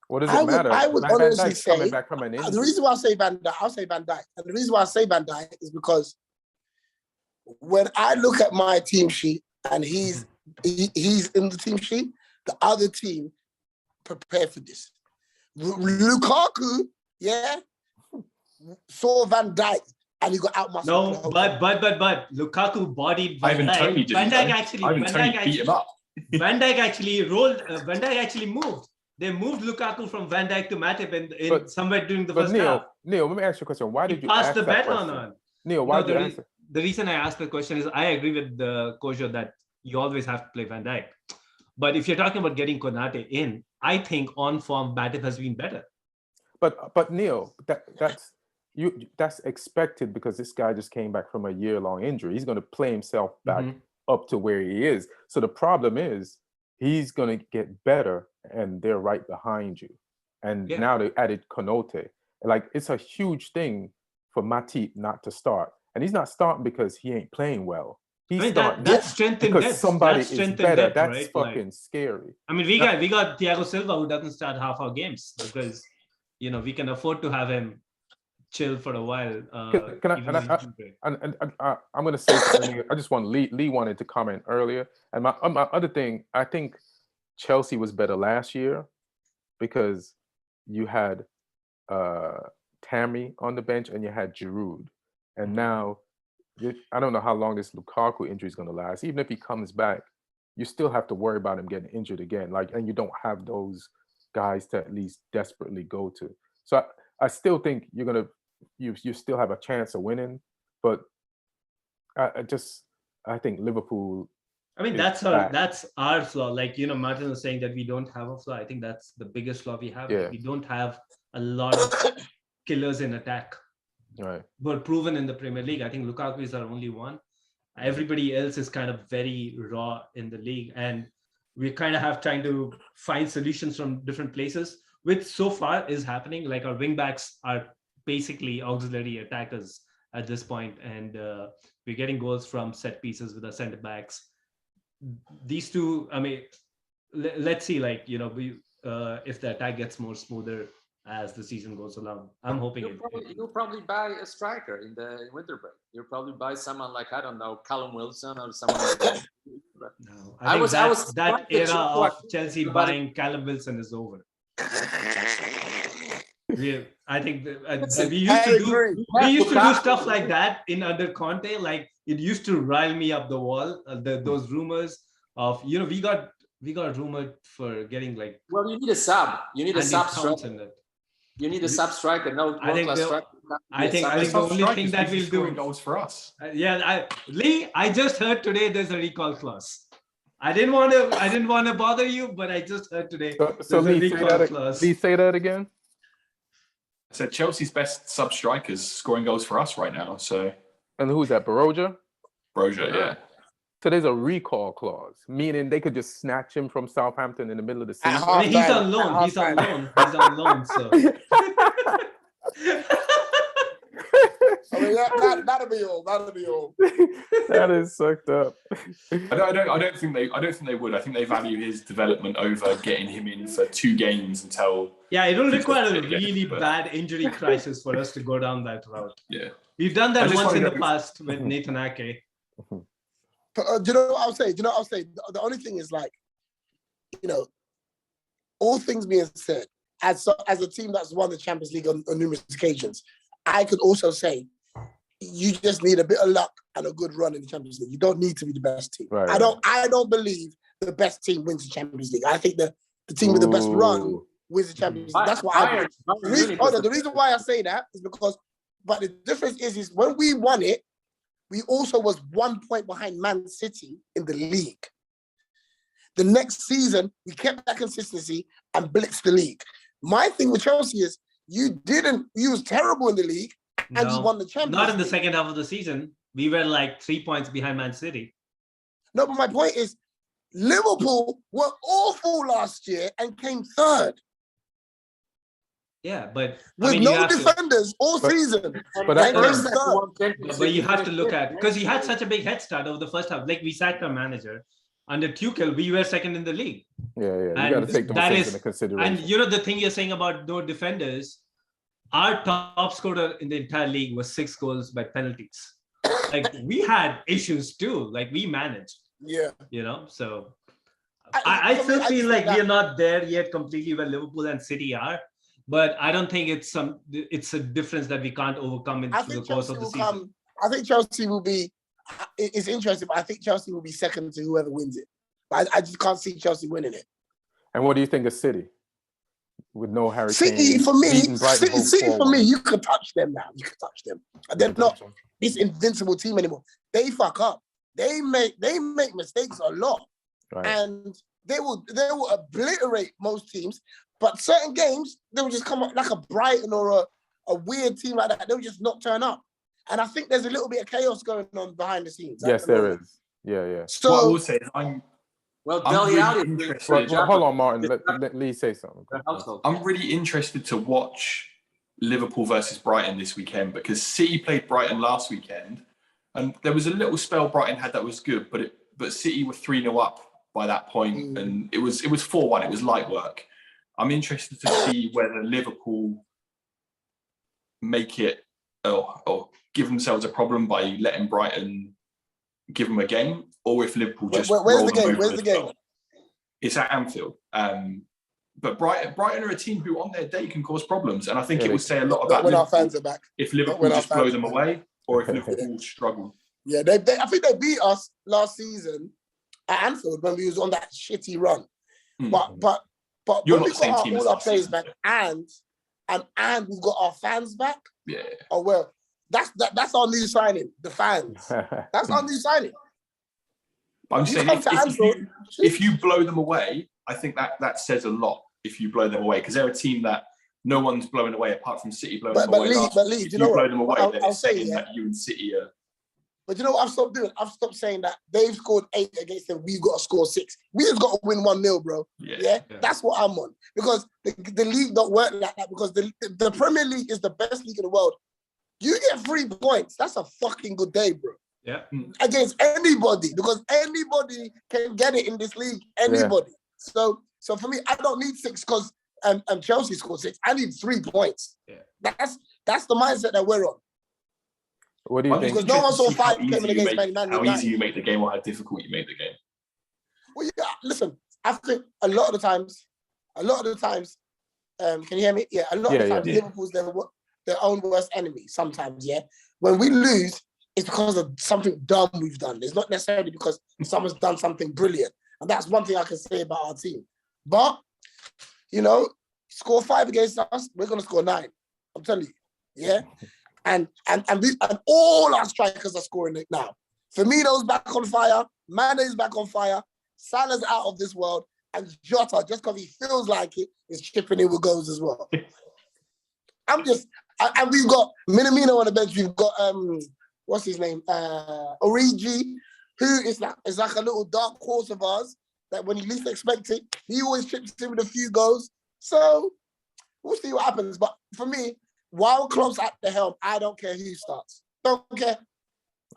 What does it matter? I would honestly say, coming back from an injury. The reason why I'll say Van Dijk. And the reason why I say Van Dijk is because when I look at my team sheet and he's in the team sheet, the other team prepared for this. Lukaku, saw Van Dijk and he got outmuscled. No, but Lukaku bodied Van Dijk. Van Dijk beat him up. Van Dijk actually rolled. Van Dijk actually moved. They moved Lukaku from Van Dijk to Matip somewhere during the first half. Neil, let me ask you a question. Why did you pass ask the that baton question? on? Neil, why did you answer? The reason I asked the question is I agree with the coach that you always have to play Van Dijk. But if you're talking about getting Konate in, I think on form Matip has been better. But Neil, that's expected because this guy just came back from a year-long injury. He's going to play himself back up to where he is. So the problem is he's going to get better and they're right behind you. And now they added Konate. Like, it's a huge thing for Matip not to start. And he's not starting because he ain't playing well. He's starting that's strength in because depth. somebody that's is better. Depth, that's right? fucking scary. I mean, we got Thiago Silva who doesn't start half our games because, we can afford to have him chill for a while. I'm going to say something. I just want Lee wanted to comment earlier. And my other thing, I think Chelsea was better last year because you had Tammy on the bench and you had Giroud. And now, I don't know how long this Lukaku injury is going to last. Even if he comes back, you still have to worry about him getting injured again. Like, and you don't have those guys to at least desperately go to. So I still think you still have a chance of winning, but I think Liverpool. I mean, that's our flaw. Like, Martin was saying that we don't have a flaw. I think that's the biggest flaw we have. Yeah. We don't have a lot of killers in attack. Right. But proven in the Premier League. I think Lukaku is our only one. Everybody else is kind of very raw in the league. And we kind of have trying to find solutions from different places, which so far is happening. Like our wing backs are basically auxiliary attackers at this point. And we're getting goals from set pieces with our centre backs. These two, I mean, let's see, like, if the attack gets more smoother as the season goes along. I'm hoping you'll probably buy a striker in the winter break. You'll probably buy someone like, I don't know, Callum Wilson or someone like that. No, I think that era of Chelsea buying Callum Wilson is over. I think we used to do stuff like that under Conte. Like, it used to rile me up the wall. Those rumors of, we got rumored for getting like. Well, you need a sub. You need a sub striker. You need a sub striker. No, I think the only thing that we'll do goals for us. Lee, I just heard today there's a recall clause. I didn't want to bother you, but I just heard today. So Lee, say that again. I said Chelsea's best sub strikers scoring goals for us right now. So. And who's that? Broja, yeah. So there's a recall clause, meaning they could just snatch him from Southampton in the middle of the season. I mean, he's on loan. He's on loan. So. I mean, that'll be all. That is sucked up. I don't think they would. I think they value his development over getting him in for 2 games until. Yeah, it will require a really bad injury crisis for us to go down that route. Yeah, we've done that once in the past with Nathan Ake. Do you know what I'll say? The only thing is, like, all things being said, as a team that's won the Champions League on numerous occasions, I could also say you just need a bit of luck and a good run in the Champions League. You don't need to be the best team. Right, I don't believe the best team wins the Champions League. I think the team with the best run wins the Champions League. That's what I believe. The reason why I say that is because, but the difference is when we won it, we also was 1 point behind Man City in the league. The next season, we kept that consistency and blitzed the league. My thing with Chelsea is you was terrible in the league and you won the Champions League. Not in the second half of the season. We were like 3 points behind Man City. No, but my point is Liverpool were awful last year and came third. Yeah, but with no defenders all season. But you have to look at, because he had such a big head start over the first half. Like, we sacked our manager. Under Tuchel, we were second in the league. Yeah. You got to take those things into consideration. And the thing you're saying about no defenders, our top scorer in the entire league was 6 goals by penalties. Like, we had issues too. Like, we managed. Yeah. So I still feel like we're not there yet completely where Liverpool and City are. But I don't think it's a difference that we can't overcome in the course of the season. I think Chelsea will be. It's interesting, but I think Chelsea will be second to whoever wins it. But I just can't see Chelsea winning it. And what do you think of City? With no Harry Kane? City for me, you can touch them now. You can touch them. They're not this invincible team anymore. They fuck up. They make mistakes a lot, right. And they will obliterate most teams. But certain games, they will just come up like a Brighton or a weird team like that. They'll just not turn up. And I think there's a little bit of chaos going on behind the scenes. Yes, there is. Yeah. So what I will say is I'm really interested. Hold on, Martin. Let Lee say something. I'm really interested to watch Liverpool versus Brighton this weekend because City played Brighton last weekend, and there was a little spell Brighton had that was good, but City were 3-0 up by that point, and it was 4-1. It was light work. I'm interested to see whether Liverpool make it or give themselves a problem by letting Brighton give them a game, or if Liverpool just where's the game? It's at Anfield. But Brighton are a team who on their day can cause problems, and I think it would say a lot about when our fans are back. If Liverpool just blow them away, or if Liverpool struggle. Yeah, I think they beat us last season at Anfield when we was on that shitty run. Mm. But You're when not we the same got team as all our last players season. back and we've got our fans back. Yeah. Oh well, that's our new signing. The fans. That's our new signing. I'm You saying come to Anfield, if you blow them away, I think that says a lot. If you blow them away, because they're a team that no one's blowing away apart from City blowing them away. But Lee, if you you know blow what? them away, then I'll it's say, saying yeah. that you and City are. But you know what I've stopped doing? I've stopped saying that they've scored 8 against them. We've got to score 6. We just got to win 1-0, bro. Yeah? That's what I'm on. Because the league don't work like that. Because the Premier League is the best league in the world. You get 3 points. That's a fucking good day, bro. Yeah. Against anybody. Because anybody can get it in this league. Anybody. Yeah. So for me, I don't need 6 because Chelsea scored 6. I need 3 points. Yeah. That's the mindset that we're on. What do you think? Because no one saw 5 coming against Man United. How easy you make the game or how difficult you make the game. Well, yeah, listen, I think a lot of the times, can you hear me? Yeah, a lot of the times, Liverpool's their own worst enemy sometimes, yeah? When we lose, it's because of something dumb we've done. It's not necessarily because someone's done something brilliant. And that's one thing I can say about our team. But, you know, score 5 against us, we're going to score 9. I'm telling you, yeah? And all our strikers are scoring it now. Firmino's back on fire. Mane's back on fire. Salah's out of this world. And Jota, just because he feels like it, is chipping in with goals as well. And we've got Minamino on the bench. We've got, what's his name? Origi, who is like a little dark horse of ours that when you least expect it, he always chips in with a few goals. So we'll see what happens. But for me, while Klopp's at the helm, I don't care who starts. Don't care.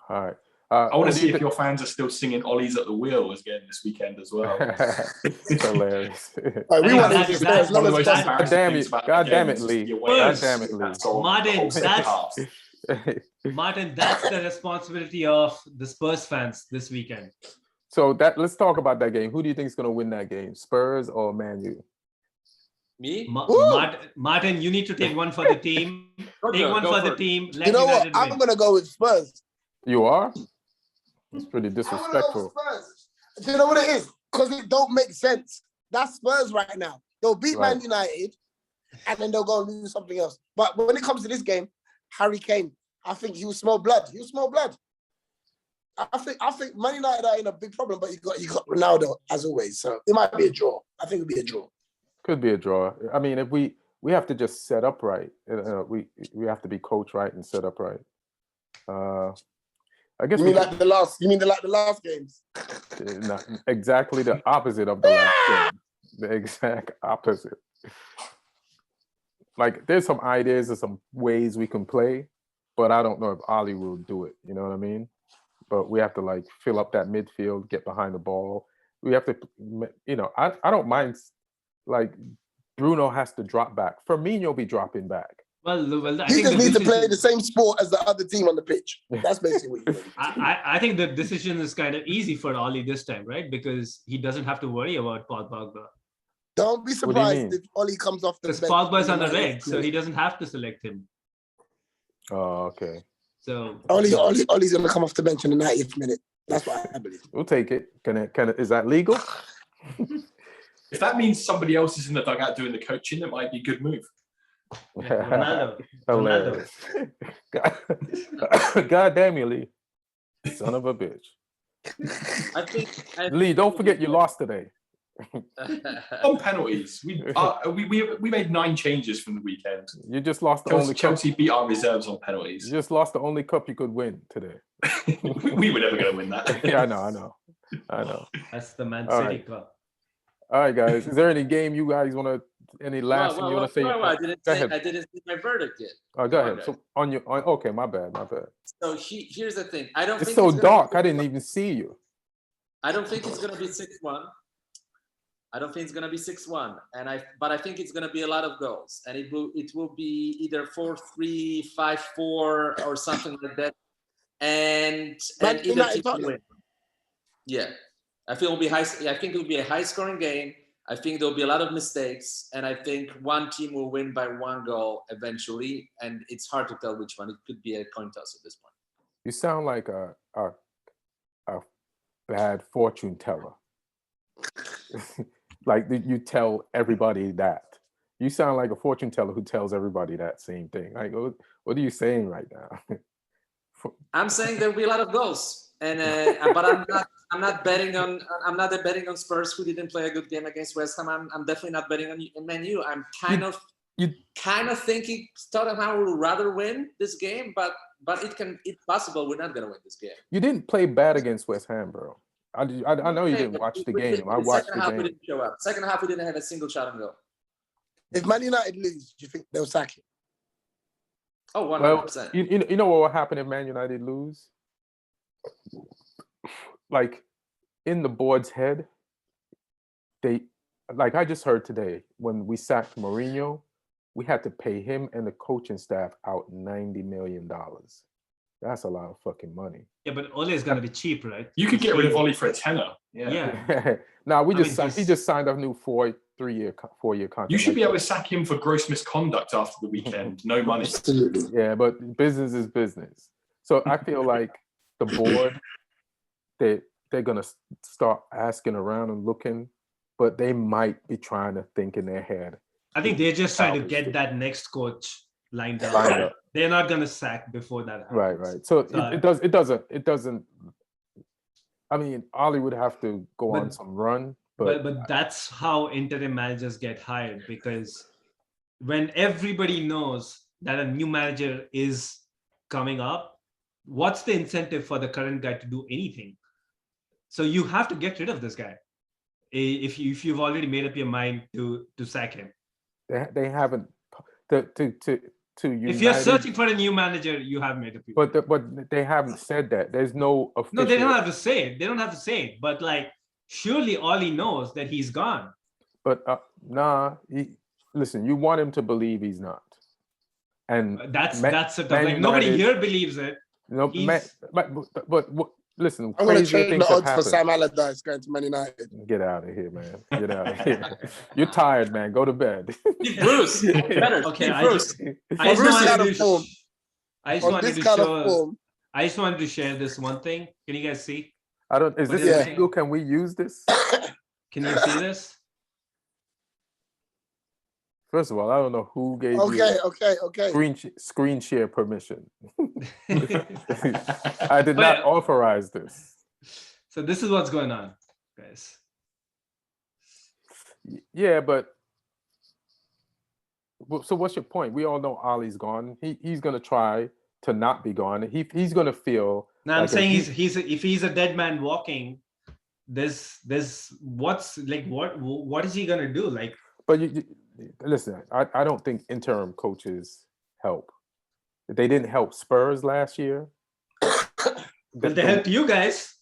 All right. I want to see if your fans are still singing Ollie's at the wheel again this weekend as well. It's hilarious. Right, we want to as long as possible. God damn it, Lee. God damn it, Lee. Martin, that's the responsibility of the Spurs fans this weekend. So let's talk about that game. Who do you think is going to win that game? Spurs or Man U? Me? Martin, you need to take one for the team. Take one for the team. You know what? I'm going to go with Spurs. You are? It's pretty disrespectful. Do you know what it is? Because it don't make sense. That's Spurs right now. They'll beat Man United and then they'll go and lose something else. But when it comes to this game, Harry Kane, I think he will smell blood. He'll smell blood. I think Man United are in a big problem, but you got Ronaldo as always. So it might be a draw. I think it'll be a draw. Could be a draw. I mean, if we have to just set up right. We have to be coached right and set up right. I guess you mean like the last games? Not exactly the opposite of the last game. The exact opposite. Like there's some ideas and some ways we can play, but I don't know if Ollie will do it. You know what I mean? But we have to like fill up that midfield, get behind the ball. We have to, I don't mind. Like Bruno has to drop back. Firmino will be dropping back. Well, he just needs to play the same sport as the other team on the pitch. That's basically what you do. I think the decision is kind of easy for Ollie this time, right? Because he doesn't have to worry about Paul Pogba. Don't be surprised if Ollie comes off the bench. Because Pogba's on the red, so he doesn't have to select him. Oh, okay. So Ollie's going to come off the bench in the 90th minute. That's what I believe. We'll take it. Is that legal? If that means somebody else is in the dugout doing the coaching, it might be a good move. Ronaldo. God damn you, Lee. Son of a bitch. I think Lee, don't forget you lost today. On penalties. We made 9 changes from the weekend. You just lost the only Chelsea beat our reserves on penalties. You just lost the only cup you could win today. we were never going to win that. Yeah, I know. That's the Man City Cup. All right, guys. Is there any game you guys want to? Any last thing you want to say? I didn't say my verdict yet. Oh, go ahead. So okay, my bad. So here's the thing. I don't. It's think so dark. I didn't even see you. I don't think it's gonna be 6-1. I don't think it's gonna be 6-1, but I think it's gonna be a lot of goals, and it will be either 4-3, 5-4, or something like that, and either team will win. Yeah. I think it will be a high-scoring game. I think there'll be a lot of mistakes, and I think one team will win by 1 goal eventually. And it's hard to tell which one. It could be a coin toss at this point. You sound like a bad fortune teller. Like you tell everybody that. You sound like a fortune teller who tells everybody that same thing. Like, what are you saying right now? I'm saying there'll be a lot of goals, and but I'm not betting on Spurs, who didn't play a good game against West Ham. I'm definitely not betting on Man U. I'm kind of thinking Tottenham will rather win this game, but it's possible we're not gonna win this game. You didn't play bad against West Ham, bro. I know you didn't watch the game. I watched the game. Second half, we didn't show up. Second half, we didn't have a single shot on goal. If Man United lose, do you think they'll sack him? Oh, 100%. Well, you know what will happen if Man United lose? Like, in the board's head, like I just heard today, when we sacked Mourinho, we had to pay him and the coaching staff out $90 million. That's a lot of fucking money. Yeah, but Ole is gonna be cheap, right? You could get rid of Ole for a tenner. Yeah. Nah, he just signed a new 4-year contract. You should be able to sack him for gross misconduct after the weekend. No money. Absolutely. Yeah, but business is business. So I feel like the board, they're gonna start asking around and looking, but they might be trying to think in their head. I think they're just trying to get that next coach lined up. They're not gonna sack before that happens. Right. So it doesn't. I mean, Ole would have to go on some run, but that's how interim managers get hired, because when everybody knows that a new manager is coming up, what's the incentive for the current guy to do anything? So you have to get rid of this guy if you've already made up your mind to sack him. They haven't If you're searching for a new manager, you have made up your mind. But they haven't said that. There's no official. No, they don't have to say it. They don't have to say it. But like, surely Ole knows that he's gone. But listen, you want him to believe he's not. And that's like nobody here believes it. No, but listen, I'm going to change the odds for Sam Allardyce going to Man United. Get out of here, man. Get out of here. You're tired, man. Go to bed. Bruce, better. Okay, I Bruce. I just wanted to share this one thing. Can you guys see? Is this legal? Can we use this? Can you see this? First of all, I don't know who gave you screen share permission. I did not authorize this. So this is what's going on, guys. Yeah, but so what's your point? We all know Ollie's gone. He's going to try to not be gone. He's going to feel. Now I'm saying if he's a dead man walking, this what is he going to do? Like, but listen, I don't think interim coaches help. They didn't help Spurs last year. But they helped you guys.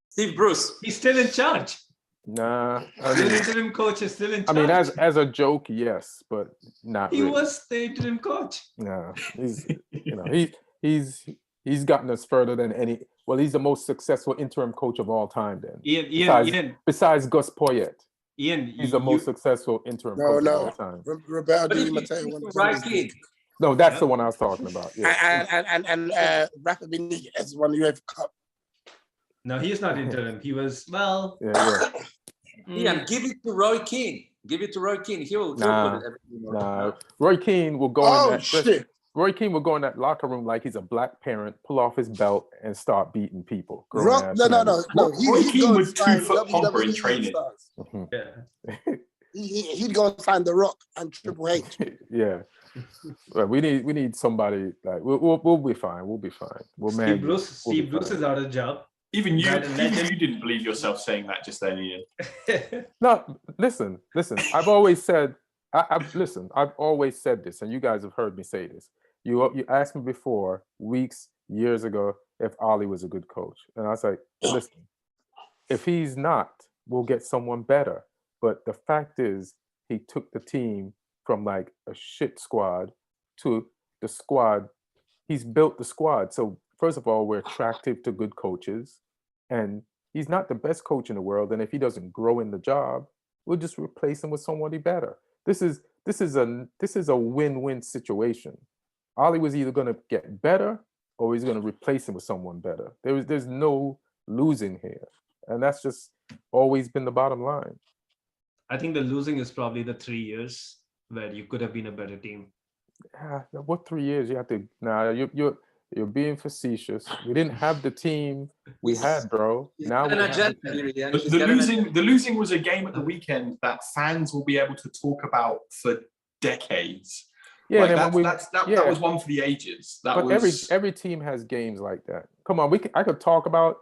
Steve Bruce. He's still in charge. Nah. The interim coach is still in charge. I mean, as a joke, yes, but not he really. Was the interim coach. Nah. He's gotten us further than any. Well, he's the most successful interim coach of all time then. Ian. Besides Gus Poyet. Ian, he's the most successful interim coach of all time. Roberto Di Matteo won the No, that's the one I was talking about. Yeah. And Rafa Benitez won the UEFA Cup. No, he's not interim. He was Ian, give it to Roy Keane. Give it to Roy Keane. He will put everything. Nah. Roy Keane will go Roy Keane will go in that locker room like he's a black parent, pull off his belt, and start beating people. No. Roy Keane was 2-foot pomper in training. Yeah. He'd go and find The Rock and Triple H. Yeah. Well, we need somebody like we'll be fine. We'll be fine. Steve Bruce is out of job. Even you didn't believe yourself saying that just then, Ian. No, listen. I've always said this, and you guys have heard me say this. You asked me before, years ago, if Ole was a good coach. And I was like, listen, if he's not, we'll get someone better. But the fact is, he took the team from like a shit squad to the squad. He's built the squad. So first of all, we're attractive to good coaches. And he's not the best coach in the world. And if he doesn't grow in the job, we'll just replace him with somebody better. This is a win-win situation. Ole was either going to get better or he's going to replace him with someone better. There's no losing here. And that's just always been the bottom line. I think the losing is probably the 3 years where you could have been a better team. What 3 years? You have to. Nah, you're being facetious. We didn't have the team we had, bro. Now we have the losing was a game at the weekend that fans will be able to talk about for decades. Yeah, like that was one for the ages. Every team has games like that. Come on, I could talk about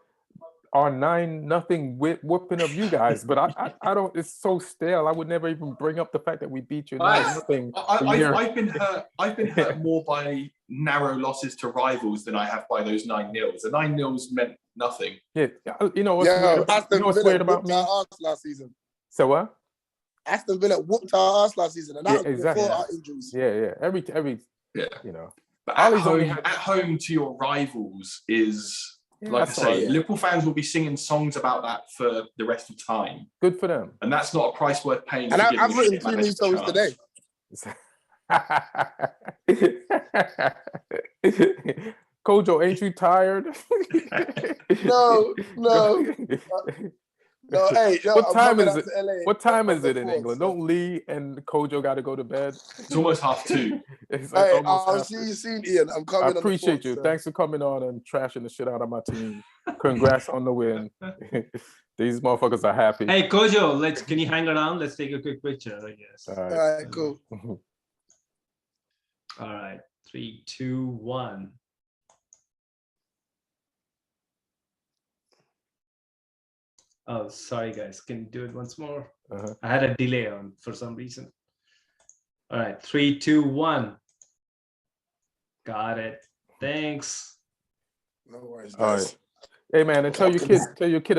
our 9-0 whooping of you guys, but I don't. It's so stale. I would never even bring up the fact that we beat you 9-0. I've been hurt more by narrow losses to rivals than I have by those 9-0s. The 9-0s meant nothing. Yeah, you know what's weird about me? Our ass last season. So what? Aston Villa whooped our ass last season, and that was before our injuries. Yeah. Every you know. But at home to your rivals is. Like I say, Liverpool fans will be singing songs about that for the rest of time. Good for them. And that's not a price worth paying. And I've written 2 new songs today. Kojo, ain't you tired? No. No, hey, what time is it? What time is it in England? Don't Lee and Kojo got to go to bed? It's almost 2:30. Hey, I'll see you soon, Ian. I'm coming. I appreciate you. So. Thanks for coming on and trashing the shit out of my team. Congrats on the win. These motherfuckers are happy. Hey, Kojo, can you hang around? Let's take a quick picture, I guess. All right, cool. All right, 3, 2, 1. Oh, sorry, guys. Can you do it once more? I had a delay on for some reason. All right, 3, 2, 1. Got it. Thanks. No worries, guys. All right. Hey, man, and tell your kid